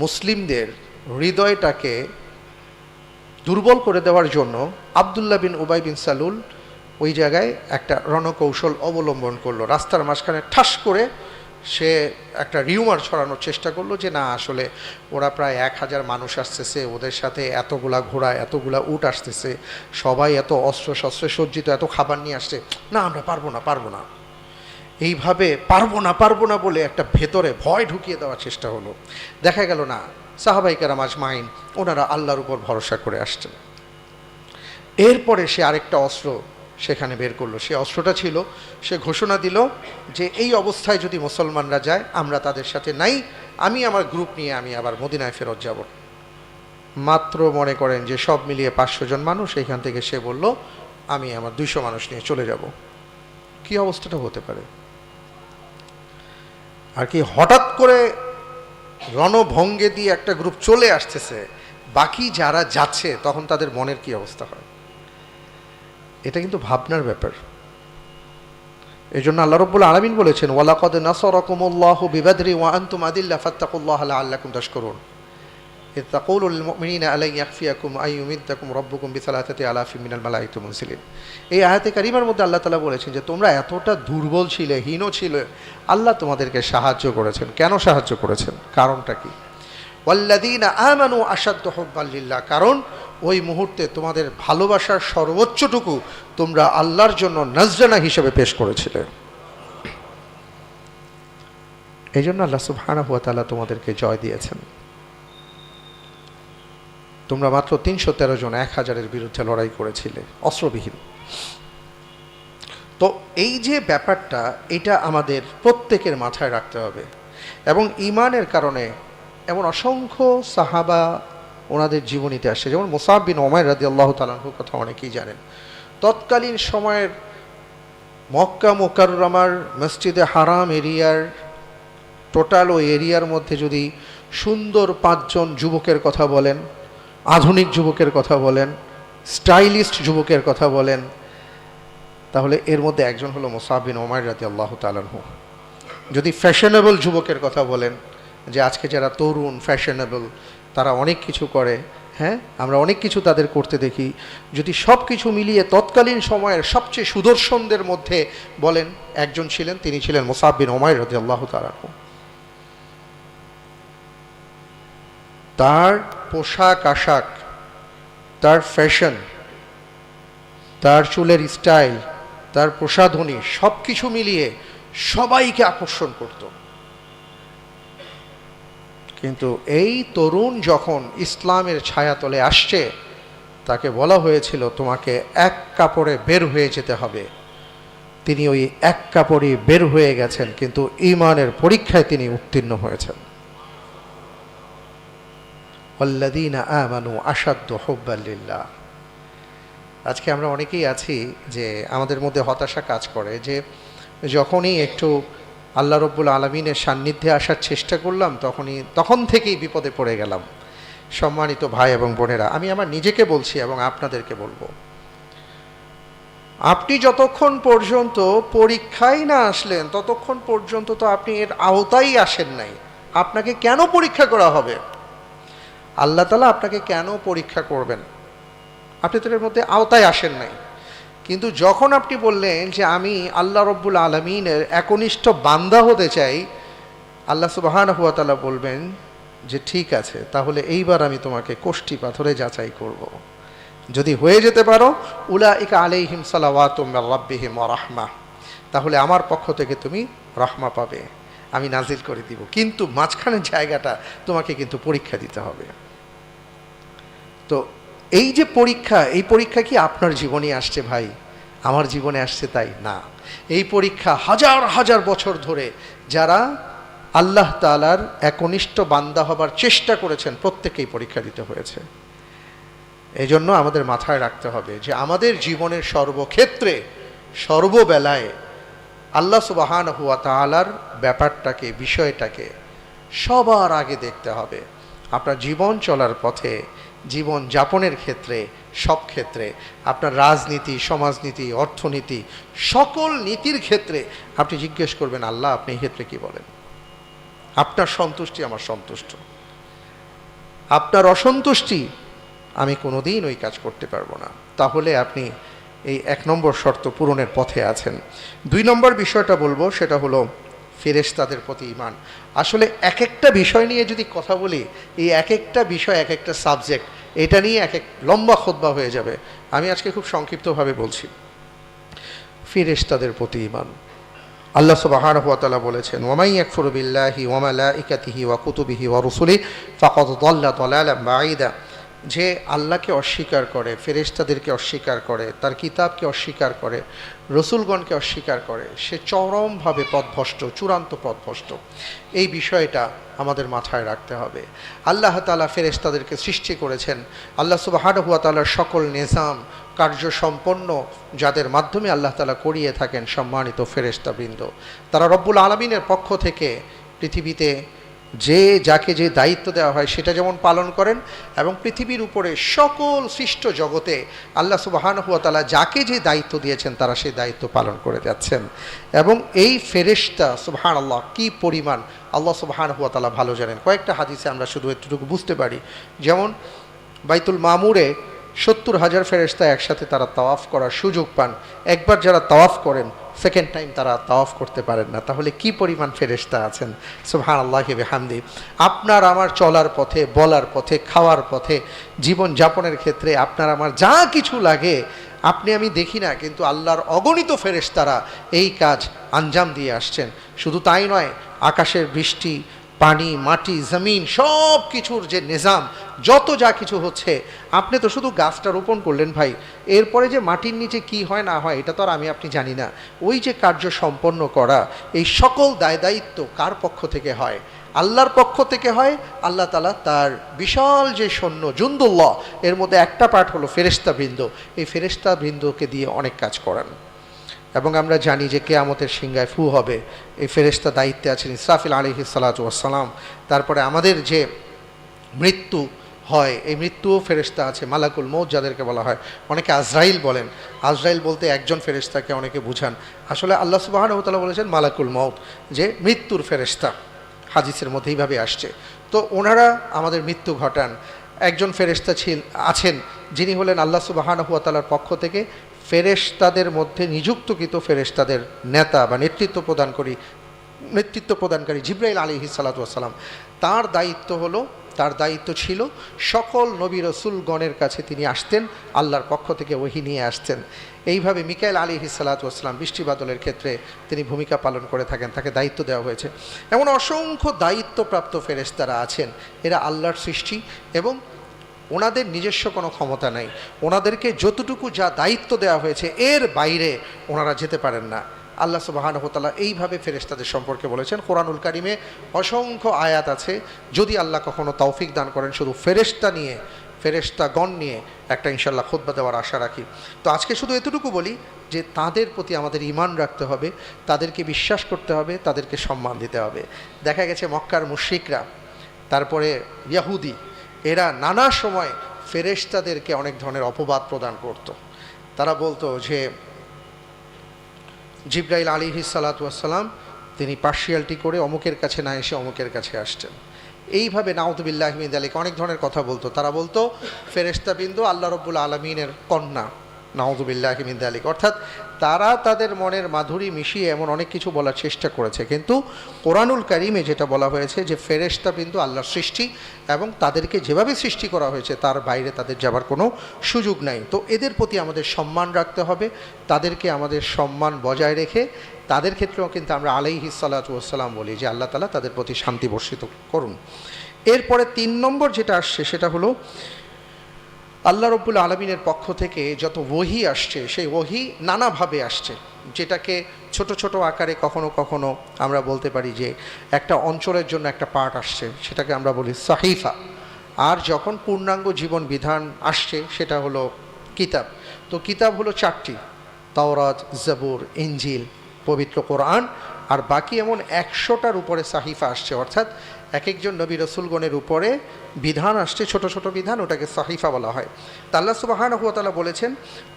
মুসলিমদের হৃদয়টাকে দুর্বল করে দেওয়ার জন্য আবদুল্লাহ বিন উবাই বিন সালুল ওই জায়গায় একটা রণকৌশল অবলম্বন করলো। রাস্তার মাঝখানে ঠাস করে সে একটা রিউমার ছড়ানোর চেষ্টা করলো যে না, আসলে ওরা প্রায় 1000 মানুষ আসতেছে, ওদের সাথে এতগুলা ঘোড়া, এতগুলা উট আসতেছে, সবাই এত অস্ত্র শস্ত্রে সজ্জিত, এত খাবার নিয়ে আসছে, না আমরা পারবো না। এইভাবে পারবো না বলে একটা ভেতরে ভয় ঢুকিয়ে দেওয়ার চেষ্টা হলো। দেখা গেল না, সাহাবায়ে কেরাম আজমাইন ওনারা আল্লাহর উপর ভরসা করে আসছেন। এরপরে সে আরেকটা অস্ত্র সেখানে বের করলো। সে অস্ত্রটা ছিল, সে ঘোষণা দিল যে এই অবস্থায় যদি মুসলমানরা যায় আমরা তাদের সাথে নাই, আমি আমার গ্রুপ নিয়ে আমি আবার মদিনায় ফেরত যাব। মাত্র মনে করেন যে সব মিলিয়ে 500 জন মানুষ, এখান থেকে সে বলল আমি আমার 200 মানুষ নিয়ে চলে যাব। কি অবস্থাটা হতে পারে আর কি, হঠাৎ করে রণভঙ্গে দিয়ে একটা গ্রুপ চলে আসতেছে, বাকি যারা যাচ্ছে তখন তাদের মনের কি অবস্থা হয়, এটা কিন্তু ভাবনার ব্যাপার। এই জন্য আল্লাহ রাব্বুল আলামিন বলেছেন, ওয়ালাকাদ নাসারাকুমুল্লাহু বিবাদরি ওয়া আনতুম আদিল্লা ফাত্তাকুল্লাহা লাআল্লাকুম তাশকুরুন ইয তাকুলু লিল মুমিনিনা আলাই ইয়াকফিয়াকুম আন ইউমিদ্দাকুম রাব্বুকুম বিসালাসাতি আলাফিন মিনাল মালাইকাতি মুনজিলিন। এই আয়াতে কারিমার মধ্যে আল্লাহ তাআলা বলেছেন যে তোমরা এতটা দুর্বল ছিলে, হীন ছিলে, আল্লাহ তোমাদেরকে সাহায্য করেছেন। কেন সাহায্য করেছেন, কারণটা কি? ওয়াল্লাযীনা আমানু আশাদ্দু হুব্বাল লিল্লাহ, কারণ ওই মুহূর্তে তোমাদের ভালোবাসার সর্বোচ্চটুকু তোমরা আল্লাহর জন্য নজরানা হিসেবে পেশ করেছিলে। এই জন্য আল্লাহ সুবহানাহু ওয়া তাআলা তোমাদেরকে জয় দিয়েছেন। তোমরা মাত্র 313 জন 1000-এর বিরুদ্ধে লড়াই করেছিলে অস্ত্রবিহীন। তো এই যে ব্যাপারটা, এটা আমাদের প্রত্যেকের মাথায় রাখতে হবে। এবং ঈমানের কারণে এমন অসংখ্য সাহাবা ওনাদের জীবনীতে আসে, যেমন মুসাব বিন উমাইর রাদিয়াল্লাহু তাআলা আনহুর কথা অনেকেই জানেন। তৎকালীন সময়ের মক্কা মুকাররমার মসজিদে হারাম এরিয়ার টোটাল ওই এরিয়ার মধ্যে যদি সুন্দর 5 জন যুবকের কথা বলেন, আধুনিক যুবকের কথা বলেন, স্টাইলিস্ট যুবকের কথা বলেন, তাহলে এর মধ্যে একজন হলো মুসাব বিন উমাইর রাদিয়াল্লাহু তাআলা আনহু। যদি ফ্যাশনেবল যুবকের কথা বলেন, যে আজকে যারা তরুণ ফ্যাশনেবল, তারা অনেক কিছু করে, হ্যাঁ আমরা অনেক কিছু তাদের করতে দেখি, যদি সব কিছু মিলিয়ে তৎকালীন সময়ের সবচেয়ে সুদর্শনদের মধ্যে বলেন একজন ছিলেন, তিনি ছিলেন মুসাব বিন উমাইর রাদিয়াল্লাহু তাআলা আনহু। তার পোশাক আশাক, তার ফ্যাশন, তার চুলের স্টাইল, তার প্রসাধনী, সব কিছু মিলিয়ে সবাইকে আকর্ষণ করত। কিন্তু এই তরুণ যখন ইসলামের ছায়াতলে আসছে, তাকে বলা হয়েছিল তোমাকে এক কাপড়ে বের হয়ে যেতে হবে। তিনি ওই এক কাপড়ই বের হয়ে গেছেন, কিন্তু ঈমানের পরীক্ষায় তিনি উত্তীর্ণ হয়েছেন। ওয়াল্লাযীনা আমানু আশাদ্দু হুব্বান লিল্লাহ। আজকে আমরা অনেকেই আছি যে আমাদের মধ্যে হতাশা কাজ করে, যে যখনই একটু আল্লাহ রব্বুল আলামিনের সান্নিধ্যে আসার চেষ্টা করলাম তখন থেকেই বিপদে পড়ে গেলাম। সম্মানিত ভাই এবং বোনেরা, আমি আমার নিজেকে বলছি এবং আপনাদেরকে বলবো, আপনি যতক্ষণ পর্যন্ত পরীক্ষায় না আসলেন ততক্ষণ পর্যন্ত তো আপনি এর আওতায় আসেন নাই। আপনাকে কেন পরীক্ষা করা হবে? আল্লাহ তাআলা আপনাকে কেন পরীক্ষা করবেন? আপনি তো এর মধ্যে আওতায় আসেন নাই। কিন্তু যখন আপনি বললেন যে আমি আল্লাহ রব্বুল আলামিনের একনিষ্ঠ বান্দা হতে চাই, আল্লাহ সুবহানাহু ওয়া তাআলা বলবেন যে ঠিক আছে, তাহলে এইবার আমি তোমাকে কোষ্ঠী পাথরে যাচাই করব। যদি হয়ে যেতে পারো, উলাইকা আলাইহিম সালাওয়াতুম মির রাব্বিহিম ওয়া রাহমাহ, তাহলে আমার পক্ষ থেকে তুমি রহমা পাবে, আমি নাজিল করে দিব। কিন্তু মাঝখানের জায়গাটা তোমাকে কিন্তু পরীক্ষা দিতে হবে। তো এই যে পরীক্ষা, এই পরীক্ষা কি আপনার জীবনে আসছে ভাই? আমার জীবনে আসছে তাই না। এই পরীক্ষা হাজার হাজার বছর ধরে যারা আল্লাহ তাআলার একনিষ্ঠ বান্দা হবার চেষ্টা করেছেন, প্রত্যেকেই পরীক্ষা দিতে হয়েছে। এই জন্য আমাদের মাথায় রাখতে হবে যে আমাদের জীবনের সর্বক্ষেত্রে সর্ববেলায় আল্লাহ সুবহানাহু ওয়া তাআলার ব্যাপারটাকে, বিষয়টাকে সবার আগে দেখতে হবে। আপনার জীবন চলার পথে, জীবন যাপনের ক্ষেত্রে, সব ক্ষেত্রে, আপনার রাজনীতি, সমাজনীতি, অর্থনীতি, সকল নীতির ক্ষেত্রে আপনি জিজ্ঞেস করবেন, আল্লাহ আপনি এই ক্ষেত্রে কি বলেন? আপনার সন্তুষ্টি আমার সন্তুষ্ট, আপনার অসন্তুষ্টি আমি কোনোদিন ওই কাজ করতে পারবো না। তাহলে আপনি এই 1 নম্বর শর্ত পূরণের পথে আছেন। 2 নম্বর বিষয়টা বলবো, সেটা হলো ফেরেশতাদের প্রতি ঈমান। আসলে এক একটা বিষয় নিয়ে যদি কথা বলি, এই এক একটা বিষয়, এক একটা সাবজেক্ট, এটা নিয়ে এক লম্বা খুতবা হয়ে যাবে। আমি আজকে খুব সংক্ষিপ্তভাবে বলছি। ফেরেশতাদের প্রতি ঈমান। আল্লাহ সুবহানাহু ওয়া তাআলা বলেছেন, ওয়া মান ইয়াকফুরু বিল্লাহি ওয়া মালাইকাতিহি ওয়া কুতুবিহি ওয়া রুসুলিহি ফাকাদ দাল্লা দালালান বাঈদা। যে আল্লাহকে অস্বীকার করে, ফেরেশতাদেরকে অস্বীকার করে, তার কিতাবকে অস্বীকার করে, রসুলগণকে অস্বীকার করে, সে চরমভাবে পথভ্রষ্ট, চূড়ান্ত পথভ্রষ্ট। এই বিষয়টা আমাদের মাথায় রাখতে হবে। আল্লাহ তাআলা ফেরেশতাদেরকে সৃষ্টি করেছেন, আল্লাহ সুবহানাহু ওয়া তাআলার সকল নিজাম কার্য সম্পন্ন যাদের মাধ্যমে আল্লাহ তাআলা করিয়ে থাকেন সম্মানিত ফেরেশতাবৃন্দ, তারা রব্বুল আলামিনের পক্ষ থেকে পৃথিবীতে যাকে যে দায়িত্ব দেওয়া হয় সেটা যেমন পালন করেন, এবং পৃথিবীর উপরে সকল সৃষ্ট জগতে আল্লাহ সুবহানাহু ওয়া তাআলা যাকে যে দায়িত্ব দিয়েছেন তারা সেই দায়িত্ব পালন করে যাচ্ছেন। এবং এই ফেরেশতা সুবহানাল্লাহ কি পরিমাণ আল্লাহ সুবহানাহু ওয়া তাআলা ভালো জানেন। কয়েকটা হাদিসে আমরা শুধু একটুটুকু বুঝতে পারি। যেমন বাইতুল মামুরে 70,000 ফেরেশতা একসাথে তারা তাওয়াফ করার সুযোগ পান। একবার যারা তাওয়াফ করেন, সেকেন্ড টাইম তারা তাওয়াফ করতে পারেন না। তাহলে কি পরিমাণ ফেরেশতা আছেন, সুবহানাল্লাহি বিহামদি। আপনার আমার চলার পথে, বলার পথে, খাওয়ার পথে, জীবন যাপনের ক্ষেত্রে আপনার আমার যা কিছু লাগে আপনি আমি দেখি না, কিন্তু আল্লাহর অগণিত ফেরেশতারা এই কাজ আঞ্জাম দিয়ে আসছেন। শুধু তাই নয়, আকাশের বৃষ্টি, পানি, মাটি, জমিন, সব কিছুর যে নিজাম, যত যা কিছু হচ্ছে, আপনি তো শুধু গাছটা রোপণ করলেন ভাই, এরপরে যে মাটির নিচে কি হয় না হয় এটা তো আর আমি আপনি জানি না। ওই যে কার্য সম্পন্ন করা, এই সকল দায় দায়িত্ব কার পক্ষ থেকে হয়? আল্লাহর পক্ষ থেকে হয়। আল্লাহ তাআলা তার বিশাল যে সৈন্য জুন্দুল্লাহ, এর মধ্যে একটা পার্ট হলো ফেরেশতাবৃন্দ, এই ফেরেশতাবৃন্দকে দিয়ে অনেক কাজ করান। এবং আমরা জানি যে কিয়ামতের সিংহায় ফু হবে, এই ফেরেশতা দায়িত্বে আছেন ইসরাফিল আলাইহিস সালাতু ওয়াস সালাম। তারপরে আমাদের যে মৃত্যু হয়, এই মৃত্যুও ফেরেশতা আছে, মালাকুল মউত যাদেরকে বলা হয়, অনেকে আজরাইল বলেন। আজরাইল বলতে একজন ফেরেশতাকে অনেকে বুঝান, আসলে আল্লাহ সুবহানাহু ওয়া তাআলা বলেছেন মালাকুল মউত, যে মৃত্যুর ফেরেশতা, হাদিসের মধ্যে এইভাবে আসছে। তো ওনারা আমাদের মৃত্যু ঘটান। একজন ফেরেশতা আছেন যিনি হলেন আল্লাহ সুবহানাহু ওয়া তাআলার পক্ষ থেকে ফেরেশতাদের মধ্যে নিযুক্তকৃত ফেরেশতাদের নেতা বা নেতৃত্ব প্রদানকারী জিবরাইল আলাইহিস সালাতু ওয়াস সালাম। তার দায়িত্ব হলো তার দায়িত্ব ছিল সকল নবী রসুলগণের কাছে তিনি আসতেন, আল্লাহর পক্ষ থেকে ওহী নিয়ে আসতেন। এইভাবে মিকাইল আলাইহিস সালাতু ওয়াস সালাম বৃষ্টি বাদলের ক্ষেত্রে তিনি ভূমিকা পালন করে থাকেন, তাকে দায়িত্ব দেওয়া হয়েছে। এমন অসংখ্য দায়িত্বপ্রাপ্ত ফেরেশতারা আছেন, এরা আল্লাহর সৃষ্টি এবং ওনাদের নিজস্ব কোনো ক্ষমতা নাই। ওনাদেরকে যতটুকু যা দায়িত্ব দেওয়া হয়েছে এর বাইরে ওনারা যেতে পারেন না। আল্লাহ সুবহানাহু ওয়া তাআলা এইভাবে ফেরেশতাদের সম্পর্কে বলেছেন। কোরআনুল কারিমে অসংখ্য আয়াত আছে। যদি আল্লাহ কখনো তৌফিক দান করেন, শুধু ফেরেশতাগণ নিয়ে একটা ইনশাআল্লাহ খুতবা দেওয়ার আশা রাখি। তো আজকে শুধু এতটুকু বলি যে তাদের প্রতি আমাদের ঈমান রাখতে হবে, তাদেরকে বিশ্বাস করতে হবে, তাদেরকে সম্মান দিতে হবে। দেখা গেছে মক্কার মুশরিকরা, তারপরে ইয়াহুদি, এরা নানা সময় ফেরেশতাদেরকে অনেক ধরনের অপবাদ প্রদান করত। তারা বলতো যে জিবরাইল আলাইহিস সালাতু ওয়াস সালাম তিনি পার্সিয়ালিটি করে অমুকের কাছে না এসে অমুকের কাছে আসছেন। এইভাবে নাউযুবিল্লাহি মিন যালিক অনেক ধরনের কথা বলতো। তারা বলতো ফেরেশতাবৃন্দ আল্লাহ রাব্বুল আলামিনের কন্যা, নাউযুবিল্লাহি মিন যালিক। অর্থাৎ তারা তাদের মনের মাধুরী মিশিয়ে এমন অনেক কিছু বলার চেষ্টা করেছে, কিন্তু কোরআনুল কারিমে যেটা বলা হয়েছে যে ফেরেশতাবৃন্দ আল্লাহর সৃষ্টি এবং তাদেরকে যেভাবে সৃষ্টি করা হয়েছে তার বাইরে তাদের যাবার কোনো সুযোগ নাই। তো এদের প্রতি আমাদের সম্মান রাখতে হবে, তাদেরকে আমাদের সম্মান বজায় রেখে তাদের ক্ষেত্রেও কিন্তু আমরা আলাইহিস সালাতু ওয়াস সালাম বলি যে আল্লাহ তাআলা তাদের প্রতি শান্তি বর্ষিত করুন। এরপরে 3 নম্বর যেটা আসছে সেটা হলো আল্লাহ রব্বুল আলমিনের পক্ষ থেকে যত ওহী আসছে সেই ওহী নানাভাবে আসছে, যেটাকে ছোট ছোট আকারে কখনো কখনো আমরা বলতে পারি যে একটা অঞ্চলের জন্য একটা পার্ট আসছে, সেটাকে আমরা বলি সাহিফা। আর যখন পূর্ণাঙ্গ জীবন বিধান আসছে সেটা হলো কিতাব। তো কিতাব হলো 4টি, তাওরাত, জাবুর, ইনজিল, পবিত্র কোরআন, আর বাকি এমন 100টার উপরে সাহিফা আসছে। অর্থাৎ এক একজন নবী রসুলগণের উপরে বিধান আসছে, ছোট ছোট বিধান, ওটাকে সাহিফা বলা হয়। তা আল্লাহ সুবহানাহু ওয়া তাআলা বলেছেন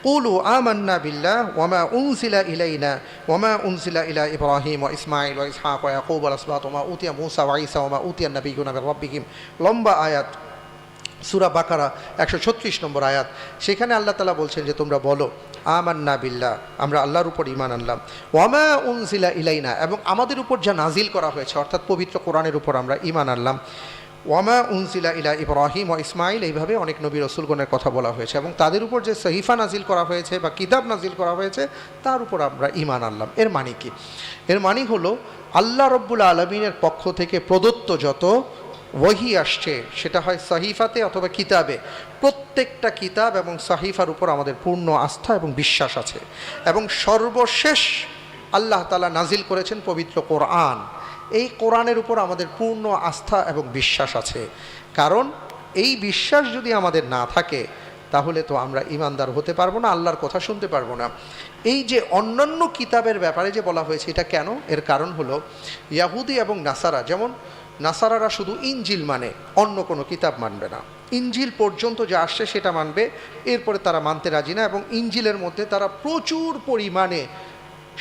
কুলু আমান্না বিল্লাহ ওয়া মা উনজিলা ইলাইনা ওয়া মা উনজিলা ইলা ইব্রাহিম ওয়া ইসমাঈল ওয়া ইসহাক ওয়া ইয়াকুব ওয়াল আসবাত ওয়া মা উতিয়া মূসা ওয়া ঈসা ওয়া মা উতিয়া নাবিয়্যুনা মির রাব্বিহিম। লম্বা আয়াত, সূরা বাকারা 136 নম্বর আয়াত। সেখানে আল্লাহ তাআলা বলছেন যে তোমরা বলো আমান্না বিল্লাহ, আমরা আল্লাহর উপর ঈমান আনলাম, ওয়া মা উনজিলা ইলাইনা, এবং আমাদের উপর যা নাজিল করা হয়েছে অর্থাৎ পবিত্র কোরআনের উপর আমরা ঈমান আনলাম, ওয়া মা উনজিলা ইলা ইব্রাহিম ওয়া ইসমাঈল, এইভাবে অনেক নবী রাসূলগণের কথা বলা হয়েছে, এবং তাদের উপর যে সহিফা নাজিল করা হয়েছে বা কিতাব নাজিল করা হয়েছে তার উপর আমরা ঈমান আনলাম। এর মানে কি? এর মানে হলো আল্লাহ রাব্বুল আলামিনের পক্ষ থেকে প্রদত্ত যত ওহী আসছে সেটা হয় সাহিফাতে অথবা কিতাবে, প্রত্যেকটা কিতাব এবং সাহিফার উপর আমাদের পূর্ণ আস্থা এবং বিশ্বাস আছে। এবং সর্বশেষ আল্লাহ তাআলা নাজিল করেছেন পবিত্র কোরআন, এই কোরআনের উপর আমাদের পূর্ণ আস্থা এবং বিশ্বাস আছে। কারণ এই বিশ্বাস যদি আমাদের না থাকে তাহলে তো আমরা ঈমানদার হতে পারবো না, আল্লাহর কথা শুনতে পারবো না। এই যে অন্যান্য কিতাবের ব্যাপারে যে বলা হয়েছে এটা কেন? এর কারণ হলো ইয়াহুদি এবং নাসারা, যেমন নাসারারা শুধু ইনজিল মানে, অন্য কোনো কিতাব মানবে না, ইনজিল পর্যন্ত যা আসছে সেটা মানবে, এরপরে তারা মানতে রাজি না। এবং ইনজিলের মধ্যে তারা প্রচুর পরিমাণে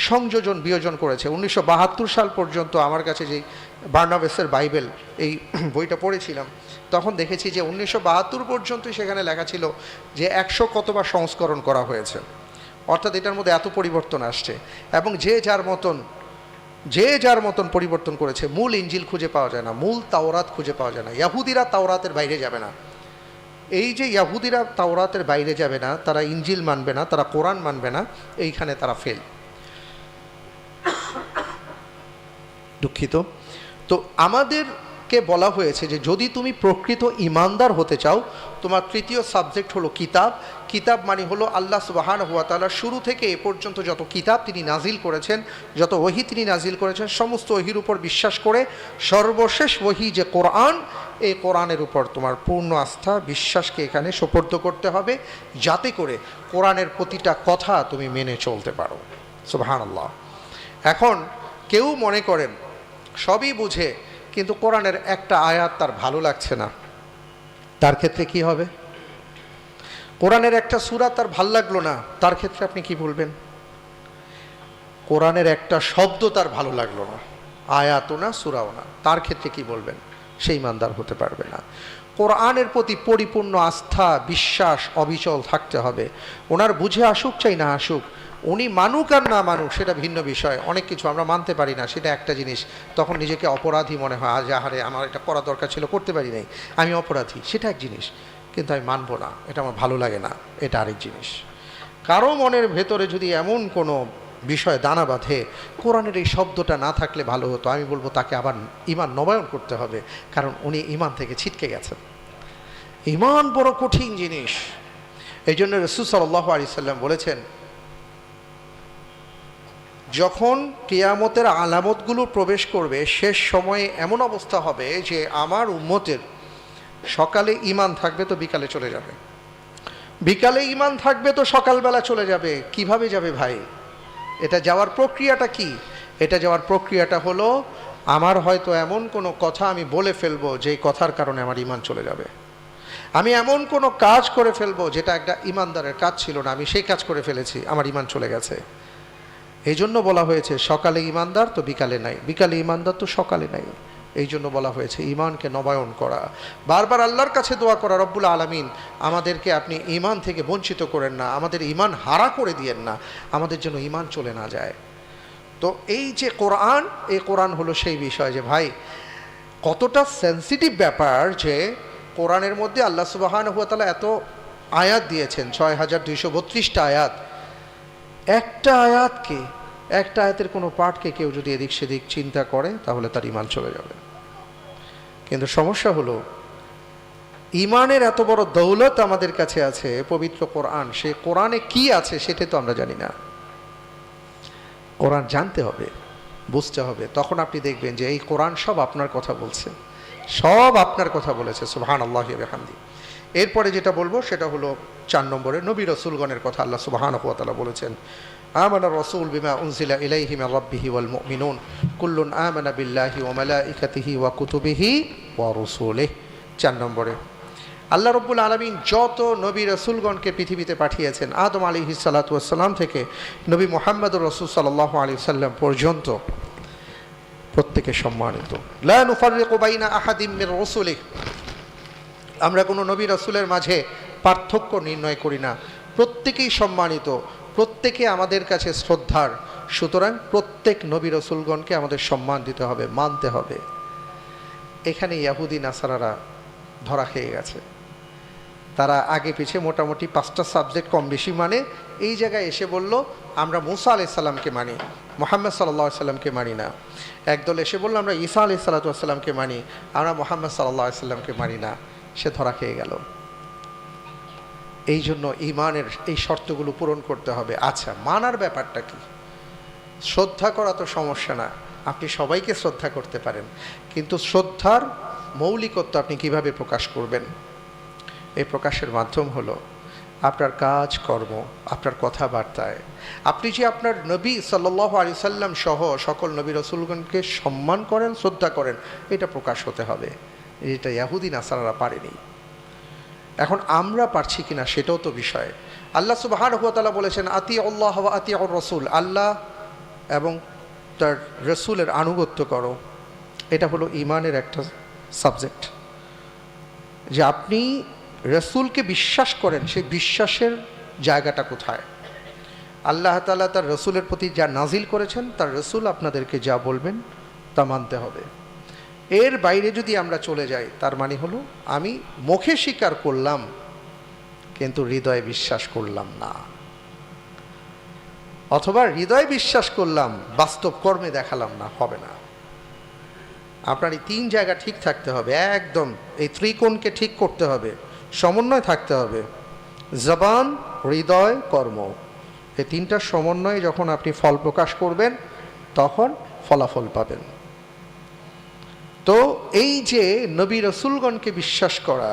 সংযোজন বিয়োজন করেছে। 1972 সাল পর্যন্ত আমার কাছে যেই বার্নাবেসের বাইবেল এই বইটা পড়েছিলাম তখন দেখেছি যে 1972 পর্যন্তই সেখানে লেখা ছিল যে 100 কতবার সংস্করণ করা হয়েছে। অর্থাৎ এটার মধ্যে এত পরিবর্তন আসছে, এবং যে যার মতন পরিবর্তন করেছে। মূল ইনজিল খুঁজে পাওয়া যায় না, মূল তাওরাত খুঁজে পাওয়া যায় না। ইয়াহুদিরা তাওরাতের বাইরে যাবে না। এই যে ইয়াহুদিরা তাওরাতের বাইরে যাবে না, তারা ইনজিল মানবে না, তারা কোরআন মানবে না, এইখানে তারা ফেল। দুঃখিত। তো আমাদেরকে বলা হয়েছে যে যদি তুমি প্রকৃত ঈমানদার হতে চাও, তোমার তৃতীয় সাবজেক্ট হলো কিতাব। কিতাব মানে হলো আল্লাহ সুবহানাহু ওয়া তাআলা শুরু থেকে এ পর্যন্ত যত কিতাব তিনি নাজিল করেছেন, যত ওহী তিনি নাজিল করেছেন, সমস্ত ওহীর উপর বিশ্বাস করে সর্বশেষ ওহী যে কোরআন, এই কোরআনের উপর তোমার পূর্ণ আস্থা বিশ্বাসকে এখানে সুপর্দ করতে হবে, যাতে করে কোরআনের প্রতিটা কথা তুমি মেনে চলতে পারো। সুবহানাল্লাহ। এখন কেউ মনে করেন সবই বুঝে কিন্তু কোরআনের একটা আয়াত তার ভালো লাগছে না, তার ক্ষেত্রে কি হবে? কোরআনের একটা সূরা তার ভাল লাগলো না, তার ক্ষেত্রে আপনি কি বলবেন? কোরআনের একটা শব্দ তার ভালো লাগলো না, আয়াতও না সূরাও না, তার ক্ষেত্রে কি বলবেন? সেই ঈমানদার হতে পারবে না। কোরআনের প্রতি পরিপূর্ণ আস্থা বিশ্বাস অবিচল থাকতে হবে। ওনার বুঝে আসুক চাই না আসুক, উনি মানুক আর না মানুক সেটা ভিন্ন বিষয়, অনেক কিছু আমরা মানতে পারি না, সেটা একটা জিনিস। তখন নিজেকে অপরাধী মনে হয়, আজ আহারে আমার এটা করা দরকার ছিল, করতে পারি নাই, আমি অপরাধী, সেটা এক জিনিস। কিন্তু আমি মানবো না, এটা আমার ভালো লাগে না, এটা আরেক জিনিস। কারো মনের ভেতরে যদি এমন কোনো বিষয় দানা বাঁধে, কোরআনের এই শব্দটা না থাকলে ভালো হতো, আমি বলবো তাকে আবার ঈমান নবায়ন করতে হবে, কারণ উনি ঈমান থেকে ছিটকে গেছেন। ঈমান বড় কঠিন জিনিস। এই জন্য রাসূল সাল্লাল্লাহু আলাইহি সাল্লাম বলেছেন, যখন কিয়ামতের আলামতগুলো প্রবেশ করবে, শেষ সময়ে এমন অবস্থা হবে যে আমার উম্মতের সকালে ঈমান থাকবে তো বিকালে চলে যাবে, বিকালে ঈমান থাকবে তো সকালবেলা চলে যাবে। কিভাবে যাবে ভাই? এটা যাওয়ার প্রক্রিয়াটা কি? এটা যাওয়ার প্রক্রিয়াটা হলো, আমার হয়তো এমন কোনো কথা আমি বলে ফেলবো যেই কথার কারণে আমার ঈমান চলে যাবে। আমি এমন কোনো কাজ করে ফেলবো যেটা একটা ঈমানদারের কাজ ছিল না, আমি সেই কাজ করে ফেলেছি, আমার ঈমান চলে গেছে। এই জন্য বলা হয়েছে সকালে ঈমানদার তো বিকালে নাই, বিকালে ঈমানদার তো সকালে নাই। এই জন্য বলা হয়েছে ঈমানকে নবায়ন করা, বারবার আল্লাহর কাছে দোয়া করা, রব্বুল আলামিন আমাদেরকে আপনি ঈমান থেকে বঞ্চিত করেন না, আমাদের ঈমান হারা করে দিয়েন না, আমাদের জন্য ঈমান চলে না যায়। তো এই যে কোরআন, এই কোরআন হলো সেই বিষয় যে ভাই কতটা সেন্সিটিভ ব্যাপার, যে কোরআনের মধ্যে আল্লাহ সুবহানাহু ওয়া তাআলা এত আয়াত দিয়েছেন, ৬,২৩২টা আয়াত। একটা আয়াতকে, একটা আয়াতের কোনো পাঠকে কেউ যদি এদিক সেদিক চিন্তা করে তাহলে তার ঈমান চলে যাবে। কিন্তু সমস্যা হলো, ঈমানের এত বড় দৌলত আমাদের কাছে আছে, পবিত্র কোরআন, সে কোরআনে কি আছে সেটা তো আমরা জানি না। কোরআন জানতে হবে, বুঝতে হবে, তখন আপনি দেখবেন যে এই কোরআন সব আপনার কথা বলছে, সব আপনার কথা বলেছে। সুবহানাল্লাহি ওয়া বিহামদি। এরপরে যেটা বলবো সেটা হলো ৪ নম্বরে নবী রাসূলগণের কথা। আল্লাহ সুবহানাহু ওয়া তাআলা বলেছেন, আমানা রাসূল বিমা উনজিলা ইলাইহি মির রাব্বিহি ওয়াল মুমিনুন কুল্লুন আমানা বিল্লাহি ওয়া মালাইকাতিহি ওয়া কুতুবিহি ওয়া রুসুলিহি। ৪ নম্বরে আল্লাহ রাব্বুল আলামিন যত নবী রাসূলগণকে পৃথিবীতে পাঠিয়েছেন, আদম আলাইহিস সালাতু ওয়াস সালাম থেকে নবী মুহাম্মদুর রাসূল সাল্লাল্লাহু আলাইহি ওয়াসাল্লাম পর্যন্ত প্রত্যেকে সম্মানিত। লা নুফাররিকু বাইনা আহাদিম মির রুসুলিহি, আমরা কোনো নবী রাসূলের মাঝে পার্থক্য নির্ণয় করি না, প্রত্যেকেই সম্মানিত, প্রত্যেকে আমাদের কাছে শ্রদ্ধার। সুতরাং প্রত্যেক নবী রাসূলগণকে আমাদের সম্মান দিতে হবে, মানতে হবে। এখানে ইহুদি নাসারারা ধরা খেয়ে গেছে, তারা আগে পিছে মোটামুটি 5টা সাবজেক্ট কম বেশি মানে, এই জায়গায় এসে বলল আমরা মুসা আলাইহিস সালামকে মানি, মুহাম্মদ সাল্লাল্লাহু আলাইহি সাল্লামকে মানি না। একদল এসে বলল আমরা ঈসা আলাইহিস সালাতু ওয়াস সালামকে মানি, আমরা মুহাম্মদ সাল্লাল্লাহু আলাইহি সাল্লামকে মানি না। সে ধরা খেয়ে গেল। এই জন্য ঈমানের এই শর্তগুলো পূরণ করতে হবে। আচ্ছা, মানার ব্যাপারটা কি? শ্রদ্ধা করা তো সমস্যা না, আপনি সবাইকে শ্রদ্ধা করতে পারেন, কিন্তু শ্রদ্ধার মৌলিকত্ব আপনি কিভাবে প্রকাশ করবেন? এই প্রকাশের মাধ্যম হলো আপনার কাজ কর্ম, আপনার কথাবার্তায়। আপনি যে আপনার নবী সাল্লাল্লাহু আলাইহি সাল্লাম সহ সকল নবী রাসূলগণকে সম্মান করেন, শ্রদ্ধা করেন, এটা প্রকাশ হতে হবে। এটা ইহুদি নাসারারা পারেনি। এখন আমরা পারছি কিনা সেটাও তো বিষয়। আল্লাহ সুবহানাহু ওয়া তাআলা বলেছেন, আতিউল্লাহ ওয়া আতিউর রাসূল, আল্লাহ এবং তার রাসূলের আনুগত্য করো। এটা হলো ঈমানের একটা সাবজেক্ট, যে আপনি রাসূলকে বিশ্বাস করেন, সেই বিশ্বাসের জায়গাটা কোথায়? আল্লাহ তাআলা তার রাসূলের প্রতি যা নাজিল করেছেন, তার রাসূল আপনাদেরকে যা বলবেন তা মানতে হবে। এর বাইরে যদি আমরা চলে যাই, তার মানে হলো আমি মুখে স্বীকার করলাম কিন্তু হৃদয়ে বিশ্বাস করলাম না, অথবা হৃদয়ে বিশ্বাস করলাম বাস্তব কর্মে দেখালাম না, হবে না। আপনার এই 3 জায়গা ঠিক থাকতে হবে, একদম এই ত্রিকোণকে ঠিক করতে হবে, সমন্বয় থাকতে হবে, জবান, হৃদয়, কর্ম। এই 3টার সমন্বয়ে যখন আপনি ফল প্রকাশ করবেন তখন ফলাফল পাবেন। তো এই যে নবী রাসূলগণকে বিশ্বাস করা,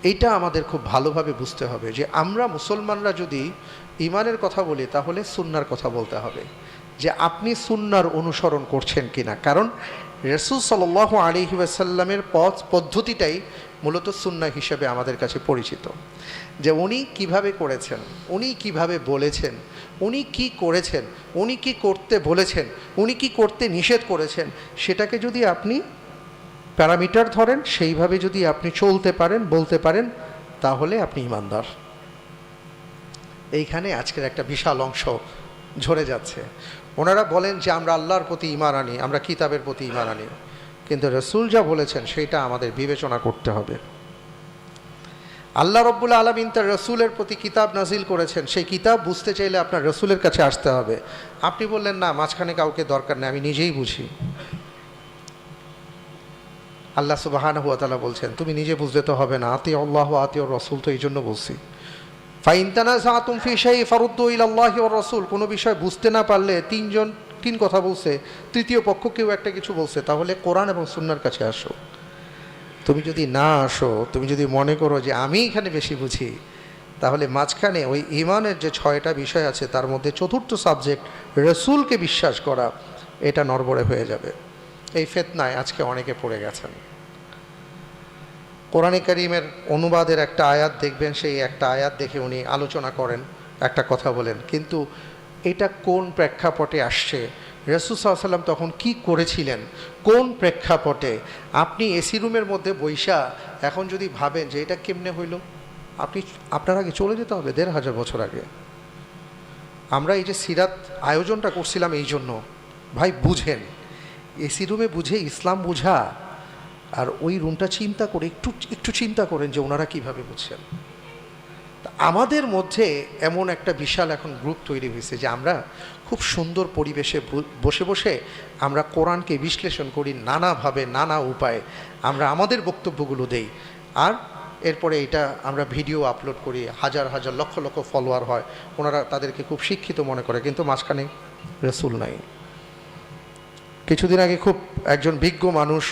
এইটা আমাদের খুব ভালোভাবে বুঝতে হবে যে আমরা মুসলমানরা যদি ঈমানের কথা বলি তাহলে সুন্নাহর কথা বলতে হবে, যে আপনি সুন্নাহর অনুসরণ করছেন কিনা। কারণ রাসূল সাল্লাল্লাহু আলাইহি ওয়াসাল্লামের পদ্ধতিটাই মূলত সুন্নাহ হিসেবে আমাদের কাছে পরিচিত, যে উনি কিভাবে করেছেন, উনি কিভাবে বলেছেন, উনি কি করেছেন, উনি কি করতে বলেছেন, উনি কি করতে নিষেধ করেছেন, সেটাকে যদি আপনি প্যারামিটার ধরেন, সেইভাবে যদি আপনি চলতে পারেন, বলতে পারেন, তাহলে আপনি ঈমানদার। এইখানে আজকের একটা বিশাল অংশ ঝরে যাচ্ছে। ওনারা বলেন যে আমরা আল্লাহর প্রতি ঈমান আনি, আমরা কিতাবের প্রতি ঈমান আনি, কিন্তু রসুল যা বলেছেন সেটা আমাদের বিবেচনা করতে হবে। আল্লাহ রব্বুল আলামিন তার রসুলের প্রতি কিতাব নাজিল করেছেন, সেই কিতাব বুঝতে চাইলে আপনার রসুলের কাছে আসতে হবে। আপনি বললেন না মাঝখানে কাউকে দরকার নেই, আমি নিজেই বুঝি। আল্লাহ সুবহানাহু ওয়া তাআলা বলছেন তুমি নিজে বুঝতে তো হবে না, আতি আল্লাহ আতি ওর রসুল, তো এই জন্য বলছি ফাইন তানাযাতুম ফি শাইইন ফারুদ্দু ইলাল্লাহি ওয়ার রাসূল। কোনো বিষয় বুঝতে না পারলে তিন কথা বলছে, তৃতীয় পক্ষ কেউ একটা কিছু বলছে, তাহলে কোরআন এবং সুন্নাহর কাছে আসো। তুমি যদি না আসো, তুমি যদি মনে করো যে আমি এখানে বেশি বুঝি, তাহলে মাঝখানে ওই ঈমানের যে 6টা বিষয় আছে তার মধ্যে চতুর্থ সাবজেক্ট রসুলকে বিশ্বাস করা, এটা নড়বড়ে হয়ে যাবে। এই ফিতনায় আজকে অনেকে পড়ে গেছেন। কোরআনে কারীমের অনুবাদের একটা আয়াত দেখবেন, সেই একটা আয়াত দেখে উনি আলোচনা করেন, একটা কথা বলেন, কিন্তু এটা কোন প্রেক্ষাপটে আসছে, রাসূল সাল্লাল্লাহু আলাইহি ওয়াসাল্লাম তখন কি করেছিলেন, কোন প্রেক্ষাপটে, আপনি এসি রুমের মধ্যে বৈশা এখন যদি ভাবেন যে এটা কেমনে হইল, আপনার আগে চলে যেতে হবে 1500 বছর আগে। আমরা এই যে সিরাত আয়োজনটা করছিলাম এই জন্য, ভাই বুঝেন, এসি রুমে বুঝে ইসলাম বুঝা আর ওই রুমটা চিন্তা করে একটু চিন্তা করেন যে ওনারা কীভাবে বুঝছেন। আমাদের মধ্যে এমন একটা বিশাল এখন গ্রুপ তৈরি হয়েছে যে আমরা খুব সুন্দর পরিবেশে বসে বসে আমরা কোরআনকে বিশ্লেষণ করি নানাভাবে, নানা উপায়ে আমরা আমাদের বক্তব্যগুলো দেই, আর এরপরে এটা আমরা ভিডিও আপলোড করি, হাজার হাজার লক্ষ লক্ষ ফলোয়ার হয়, ওনারা তাদেরকে খুব শিক্ষিত মনে করে, কিন্তু মাঝখানে রসুল নাই। কিছুদিন আগে খুব একজন বিজ্ঞ মানুষ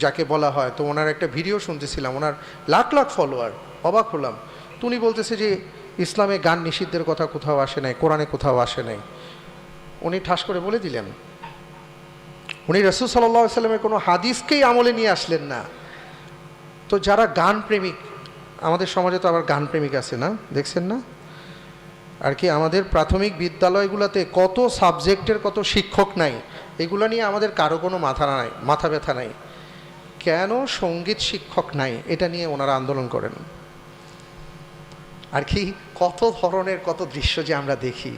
যাকে বলা হয়, তো ওনার একটা ভিডিও শুনতেছিলাম, ওনার লাখ লাখ ফলোয়ার, অবাক হলাম। তো উনি বলতেছে যে ইসলামে গান নিষিদ্ধের কথা কোথাও আসে নাই, কোরআনে কোথাও আসে নাই। উনি ঠাস করে বলে দিলেন, উনি রাসূল সাল্লাল্লাহু আলাইহি ওয়াসাল্লামের কোনো হাদিসকেই আমলে নিয়ে আসলেন না। তো যারা গান প্রেমিক, আমাদের সমাজে তো আবার গান প্রেমিক আছে না, দেখছেন না আর কি, আমাদের প্রাথমিক বিদ্যালয়গুলোতে কত সাবজেক্টের কত শিক্ষক নাই, এগুলো নিয়ে আমাদের কারো কোনো মাথা ব্যথা নাই। কেন সঙ্গীত শিক্ষক নাই, এটা নিয়ে ওনারা আন্দোলন করেন। আর কি কত ধরনের কত দৃশ্য যে আমরা দেখি।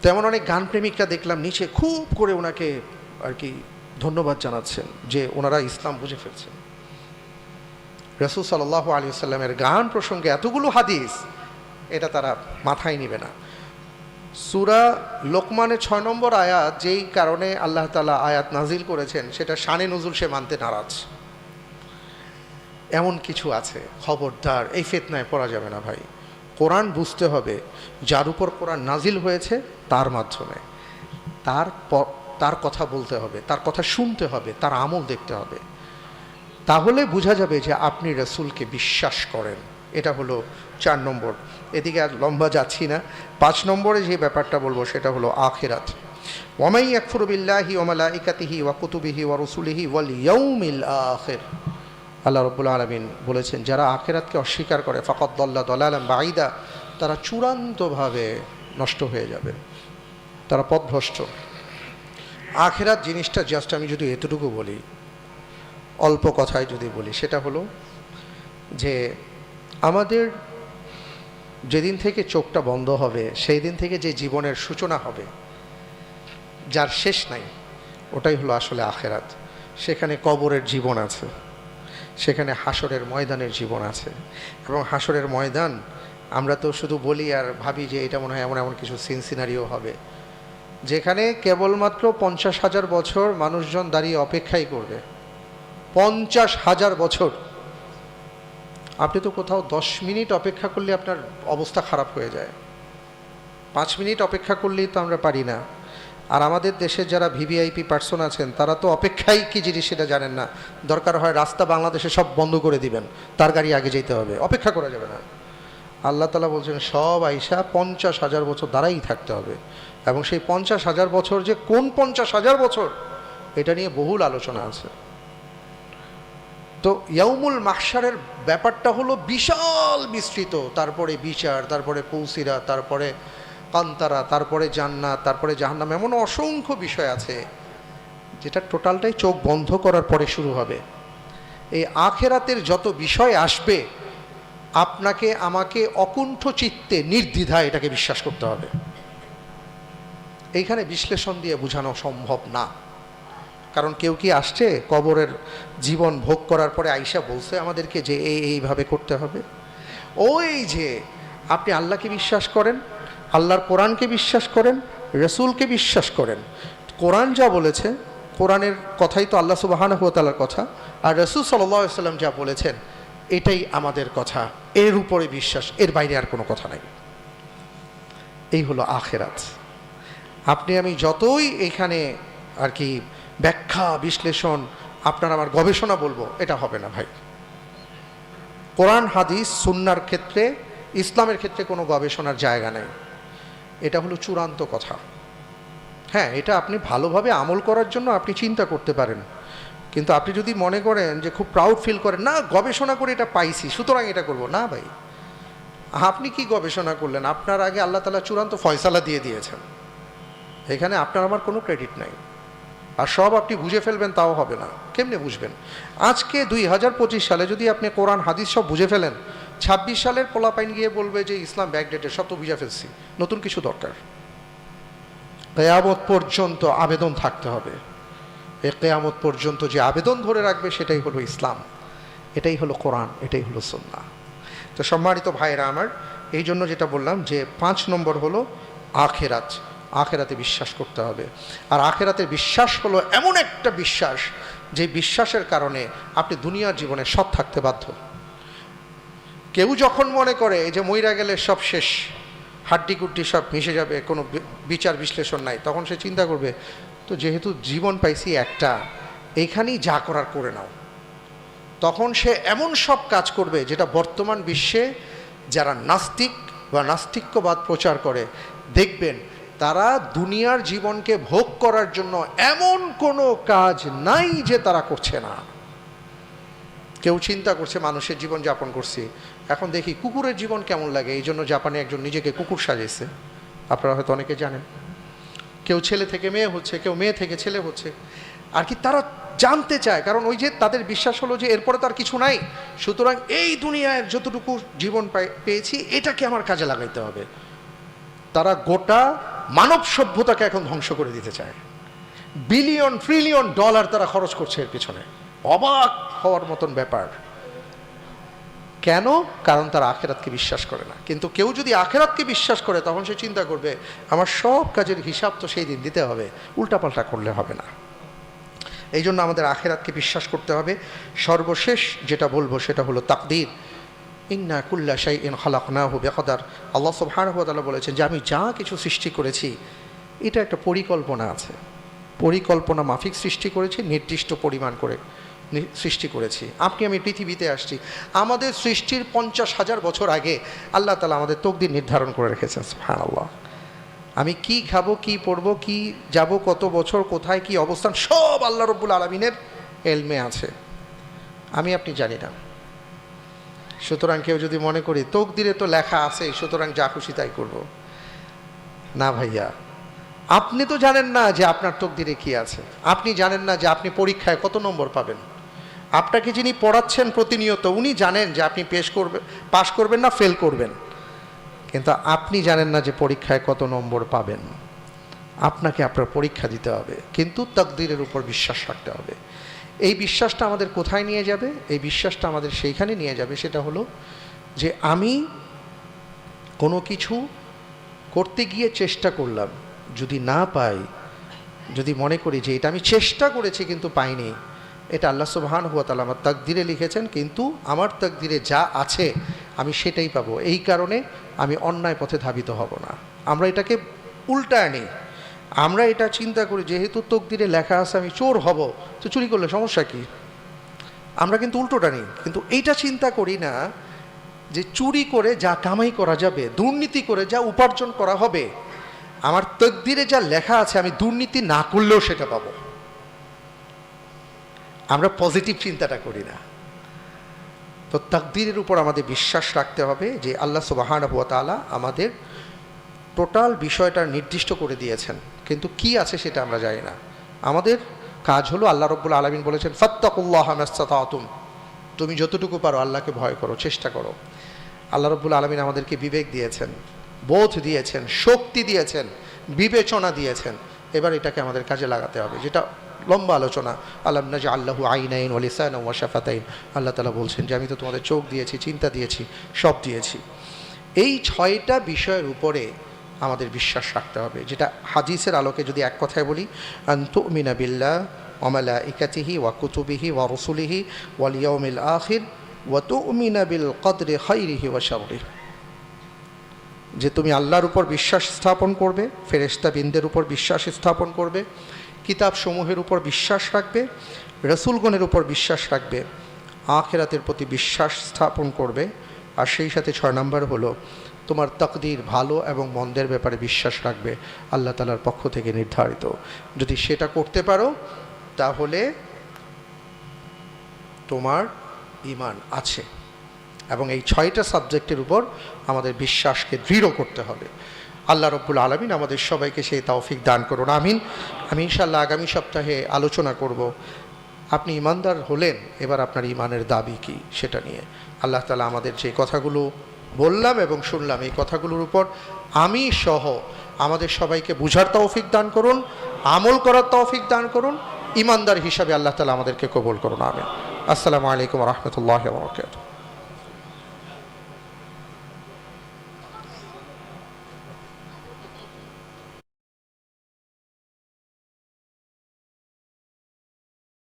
তেমন অনেক গান প্রেমিকরা দেখলাম নিচে খুব করে ওনাকে আর কি ধন্যবাদ জানাচ্ছেন যে ওনারা ইসলাম বুঝে ফেলছেন। রাসূল সাল্লাল্লাহু আলাইহি ওয়াসাল্লামের গান প্রসঙ্গে এতগুলো হাদিস, এটা তারা মাথায় নিবে না। সূরা লোকমানের 6 নম্বর আয়াত, যেই কারণে আল্লাহ তাআলা আয়াত নাজিল করেছেন, সেটা শানে নুজুল সে মানতে নারাজ। এমন কিছু আছে, খবরদার এই ফিতনায় পড়া যাবে না ভাই। কোরআন বুঝতে হবে, যার উপর কোরআন নাজিল হয়েছে তার মাধ্যমে, তার কথা বলতে হবে, তার কথা শুনতে হবে, তার আমল দেখতে হবে, তাহলে বোঝা যাবে যে আপনি রাসূলকে বিশ্বাস করেন। এটা হলো 4 নম্বর। এদিকে আর লম্বা যাচ্ছি না। 5 নম্বরে যে ব্যাপারটা বলবো সেটা হলো আখিরাত। ওয়ামাই ইয়াকফুরু বিল্লাহি ওয়া মালাইকাতিহি ওয়া কুতুবিহি ওয়া রুসুলিহি ওয়াল ইয়াউমিল আখির। আল্লাহ রাব্বুল আলামিন বলেছেন, যারা আখিরাতকে অস্বীকার করে ফাকাদ দাল্লা দালালান বাঈদা, তারা চূড়ান্তভাবে নষ্ট হয়ে যাবে, তারা পথভ্রষ্ট। আখিরাত জিনিসটা জাস্ট আমি যদি এতটুকু বলি, অল্প কথায় যদি বলি, সেটা হলো যে আমাদের যেদিন থেকে চোখটা বন্ধ হবে সেই দিন থেকে যে জীবনের সূচনা হবে, যার শেষ নাই, ওটাই হলো আসলে আখিরাত। সেখানে কবরের জীবন আছে, সেখানে হাসরের ময়দানের জীবন আছে। এবং হাসরের ময়দান আমরা তো শুধু বলি আর ভাবি যে এটা মনে হয় এমন এমন কিছু সিনারিও হবে, যেখানে কেবলমাত্র 50,000 বছর মানুষজন দাঁড়িয়ে অপেক্ষাই করবে। 50,000 বছর। আপনি তো কোথাও 10 মিনিট অপেক্ষা করলে আপনার অবস্থা খারাপ হয়ে যায়, 5 মিনিট অপেক্ষা করলেই তো আমরা পারি না। আর আমাদের দেশে যারা ভিভিআইপি পার্সন আছেন, তারা তো অপেক্ষাই কি জিনিস সেটা জানেন না। দরকার হয় রাস্তা বাংলাদেশে সব বন্ধ করে দিবেন, তার গাড়ি আগে যেতে হবে, অপেক্ষা করা যাবে না। আল্লাহ তাআলা বলছেন সব আইসা 50,000 বছর দাঁড়াই থাকতে হবে। এবং সেই 50,000 বছর যে কোন 50,000 বছর, এটা নিয়ে বহুল আলোচনা আছে। তো ইয়াউমুল মাহশারের ব্যাপারটা হলো বিশাল বিস্তৃত, তারপরে বিচার, তারপরে পৌসিরা, তারপরে কান্তারা, তারপরে জান্নাত, তারপরে জাহান্নাম, এমন অসংখ্য বিষয় আছে যেটা টোটালটাই চোখ বন্ধ করার পরে শুরু হবে। এই আখেরাতের যত বিষয় আসবে আপনাকে আমাকে অকুণ্ঠ চিত্তে নির্দ্বিধায় এটাকে বিশ্বাস করতে হবে। এইখানে বিশ্লেষণ দিয়ে বোঝানো সম্ভব না। কারণ কেউ কি আসছে কবরের জীবন ভোগ করার পরে আইসা বলছে আমাদেরকে যে এইভাবে করতে হবে? ওই যে আপনি আল্লাহকে বিশ্বাস করেন, আল্লাহর কোরআনকে বিশ্বাস করেন, রসুলকে বিশ্বাস করেন। কোরআন যা বলেছে, কোরআনের কথাই তো আল্লাহ সুবহানাহু ওয়া তাআলার কথা, আর রসুল সাল্লাল্লাহু আলাইহি ওয়াসাল্লাম যা বলেছেন এটাই আমাদের কথা, এর উপরে বিশ্বাস, এর বাইরে আর কোনো কথা নাই। এই হলো আখিরাত। আপনি আমি যতই এখানে আর কি ব্যাখ্যা বিশ্লেষণ আপনার আমার গবেষণা বলবো, এটা হবে না ভাই। কোরআন হাদিস সুন্নাহর ক্ষেত্রে, ইসলামের ক্ষেত্রে কোনো গবেষণার জায়গা নেই। এটা হলো চূড়ান্ত কথা। হ্যাঁ, এটা আপনি ভালোভাবে আমল করার জন্য আপনি চিন্তা করতে পারেন, কিন্তু আপনি যদি মনে করেন যে খুব প্রাউড ফিল করেন, না গবেষণা করে এটা পাইছি সুতরাং এটা করব, না ভাই। আপনি কি গবেষণা করলেন? আপনার আগে আল্লাহ তাআলা চূড়ান্ত ফয়সালা দিয়ে দিয়েছেন। এখানে আপনার আমার কোনো ক্রেডিট নাই। আর সব আপনি বুঝে ফেলবেন তাও হবে না। কেমনে বুঝবেন? আজকে 2025 সালে যদি আপনি কোরআন হাদিস সব বুঝে ফেলেন, 26 সালের পোলাপাইন গিয়ে বলবে যে ইসলাম ব্যাকডেটেড, সব তো বুঝে ফেলছি, নতুন কিছু দরকার। কিয়ামত পর্যন্ত আবেদন থাকতে হবে। এই কিয়ামত পর্যন্ত যে আবেদন ধরে রাখবে সেটাই হলো ইসলাম, এটাই হলো কোরআন, এটাই হলো সুন্নাহ। তো সম্মানিত ভাইয়েরা আমার, এই জন্য যেটা বললাম যে 5 নম্বর হলো আখিরাত। আখিরাতে বিশ্বাস করতে হবে। আর আখিরাতের বিশ্বাস হলো এমন একটা বিশ্বাস যে বিশ্বাসের কারণে আপনি দুনিয়ার জীবনে সৎ থাকতে বাধ্য। কেউ যখন মনে করে যে মইরা গেলে সব শেষ, হাড্ডি কুড্ডি সব মিশে যাবে, কোনো বিচার বিশ্লেষণ নাই, তখন সে চিন্তা করবে তো যেহেতু জীবন পাইছি একটা, এইখানেই যা করার করে নাও। তখন সে এমন সব কাজ করবে যেটা বর্তমান বিশ্বে যারা নাস্তিক বা নাস্তিক্যবাদ প্রচার করে, দেখবেন তারা দুনিয়ার জীবনকে ভোগ করার জন্য এমন কোনো কাজ নাই যে তারা করছে না। কেউ চিন্তা করছে মানুষের জীবন যাপন করছি, এখন দেখি কুকুরের জীবন কেমন লাগে, এই জন্য জাপানে একজন নিজেকে কুকুর সাজিয়েছে, আপনারা হয়তো অনেকে জানেন। কেউ ছেলে থেকে মেয়ে হচ্ছে, কেউ মেয়ে থেকে ছেলে হচ্ছে, আর কি তারা জানতে চায়, কারণ ওই যে তাদের বিশ্বাস হলো যে এরপরে তার কিছু নাই, সুতরাং এই দুনিয়ায় যতটুকু জীবন পেয়েছি এটাকে আমার কাজে লাগাইতে হবে। তারা গোটা মানব সভ্যতাকে এখন ধ্বংস করে দিতে চায়। বিলিয়ন ট্রিলিয়ন ডলার তারা খরচ করছে এর পিছনে। অবাক হওয়ার মতন ব্যাপার। কেন? কারণ তারা আখিরাতকে বিশ্বাস করে না। কিন্তু কেউ যদি আখিরাতকে বিশ্বাস করে তখন সে চিন্তা করবে আমার সব কাজের হিসাব তো সেই দিন দিতে হবে, উল্টাপাল্টা করলে হবে না। এই জন্য আমাদের আখিরাতকে বিশ্বাস করতে হবে। সর্বশেষ যেটা বলবো সেটা হলো তাকদীর। ইন্না কুল্লা শাইইন খালাকনাহু বিকদার। আল্লাহ সুবহানাহু ওয়া তাআলা বলেছেন যে আমি যা কিছু সৃষ্টি করেছি এটা একটা পরিকল্পনা আছে, পরিকল্পনা মাফিক সৃষ্টি করেছি, নির্দিষ্ট পরিমাণ করে সৃষ্টি করেছি। আপনি আমি পৃথিবীতে আসছি, আমাদের সৃষ্টির 50,000 বছর আগে আল্লাহ তাআলা আমাদের তকদির নির্ধারণ করে রেখেছেন। সুবহানাল্লাহ। আমি কি খাবো, কি পরবো, কি যাব, কত বছর, কোথায় কি অবস্থান, সব আল্লাহ রাব্বুল আলামিনের এলমে আছে, আমি আপনি জানি না। সুতরাং কেউ যদি মনে করি তকদিরে তো লেখা আছে সুতরাং যা খুশি তাই করব, না ভাইয়া, আপনি তো জানেন না যে আপনার তকদিরে কি আছে। আপনি জানেন না যে আপনি পরীক্ষায় কত নম্বর পাবেন। আপনাকে যিনি পড়াচ্ছেন প্রতিনিয়ত উনি জানেন যে আপনি পাস করবেন না ফেল করবেন, কিন্তু আপনি জানেন না যে পরীক্ষায় কত নম্বর পাবেন। আপনাকে আপনার পরীক্ষা দিতে হবে, কিন্তু তাকদীরের উপর বিশ্বাস রাখতে হবে। এই বিশ্বাসটা আমাদের কোথায় নিয়ে যাবে? এই বিশ্বাসটা আমাদের সেইখানে নিয়ে যাবে, সেটা হলো যে আমি কোনো কিছু করতে গিয়ে চেষ্টা করলাম, যদি না পাই, যদি মনে করি যে এটা আমি চেষ্টা করেছি কিন্তু পাইনি, এটা আল্লাহ সুবহানাহু ওয়া তাআলা আমার তাকদীরে লিখেছেন, কিন্তু আমার তাকদীরে যা আছে আমি সেটাই পাবো, এই কারণে আমি অন্যায় পথে ধাবিত হব না। আমরা এটাকে উল্টায় নিই। আমরা এটা চিন্তা করি যেহেতু তকদিরে লেখা আছে আমি চোর হব, তো চুরি করলে সমস্যা কি? আমরা কিন্তু উল্টোটা নিই। কিন্তু এইটা চিন্তা করি না যে চুরি করে যা কামাই করা যাবে, দুর্নীতি করে যা উপার্জন করা হবে, আমার তকদিরে যা লেখা আছে আমি দুর্নীতি না করলেও সেটা পাবো। আমরা পজিটিভ চিন্তাটা করি না। তো তাকদীরের উপর আমাদের বিশ্বাস রাখতে হবে যে আল্লাহ সুবহানাহু ওয়া তাআলা আমাদের টোটাল বিষয়টা নির্দিষ্ট করে দিয়েছেন, কিন্তু কি আছে সেটা আমরা জানি না। আমাদের কাজ হলো, আল্লাহ রাব্বুল আলামিন বলেছেন ফাত্তাকুল্লাহা মাসতাতাতুম, তুমি যতটুকু পারো আল্লাহকে ভয় করো, চেষ্টা করো। আল্লাহ রাব্বুল আলামিন আমাদেরকে বিবেক দিয়েছেন, বোধ দিয়েছেন, শক্তি দিয়েছেন, বিবেচনা দিয়েছেন। এবার এটাকে আমাদের কাজে লাগাতে হবে, যেটা লম্বা আলোচনা। আলাম নাজআল্লাহু আইনাইন ওয়া লিসানান ওয়া শাফাতাইন। আল্লাহ তাআলা বলছেন যে আমি তো তোমাদের চোখ দিয়েছি, চিন্তা দিয়েছি, সব দিয়েছি। এই 6টা বিষয়ের উপরে আমাদের বিশ্বাস রাখতে হবে, যেটা হাদিসের আলোকে যদি এক কথায় বলি, আন তুমিনা বিল্লাহ ওয়া মালাইকাতিহি ওয়া কুতুবিহি ওয়া রুসুলিহি ওয়াল ইয়াউমিল আখির ওয়া তুমিনা বিল কদরি খাইরিহি ওয়া শাররিহি। যে তুমি আল্লাহর উপর বিশ্বাস স্থাপন করবে, ফেরেশতাবৃন্দের উপর বিশ্বাস স্থাপন করবে, কিতাবসমূহের উপর বিশ্বাস রাখবে, রসুলগণের উপর বিশ্বাস রাখবে, আখিরাতের প্রতি বিশ্বাস স্থাপন করবে, আর সেই সাথে 6 নম্বর হলো তোমার তাকদীর, ভালো এবং মন্দের ব্যাপারে বিশ্বাস রাখবে, আল্লাহ তাআলার পক্ষ থেকে নির্ধারিত। যদি সেটা করতে পারো তাহলে তোমার ঈমান আছে। এবং এই 6টা সাবজেক্টের উপর আমাদের বিশ্বাসকে দৃঢ় করতে হবে। আল্লাহ রাব্বুল আলামিন আমাদের সবাইকে সেই তৌফিক দান করুন, আমিন। আমি ইনশাআল্লাহ আগামী সপ্তাহে আলোচনা করব আপনি ঈমানদার হলেন, এবার আপনার ঈমানের দাবি কি সেটা নিয়ে। আল্লাহ তাআলা আমাদের যে কথাগুলো বললাম এবং শুনলাম, এই কথাগুলোর উপর আমি সহ আমাদের সবাইকে বুঝার তৌফিক দান করুন, আমল করার তৌফিক দান করুন, ঈমানদার হিসাবে আল্লাহ তাআলা আমাদেরকে কবুল করুন, আমিন। আসসালামু আলাইকুম ওয়া রাহমাতুল্লাহি ওয়া বারাকাতুহু।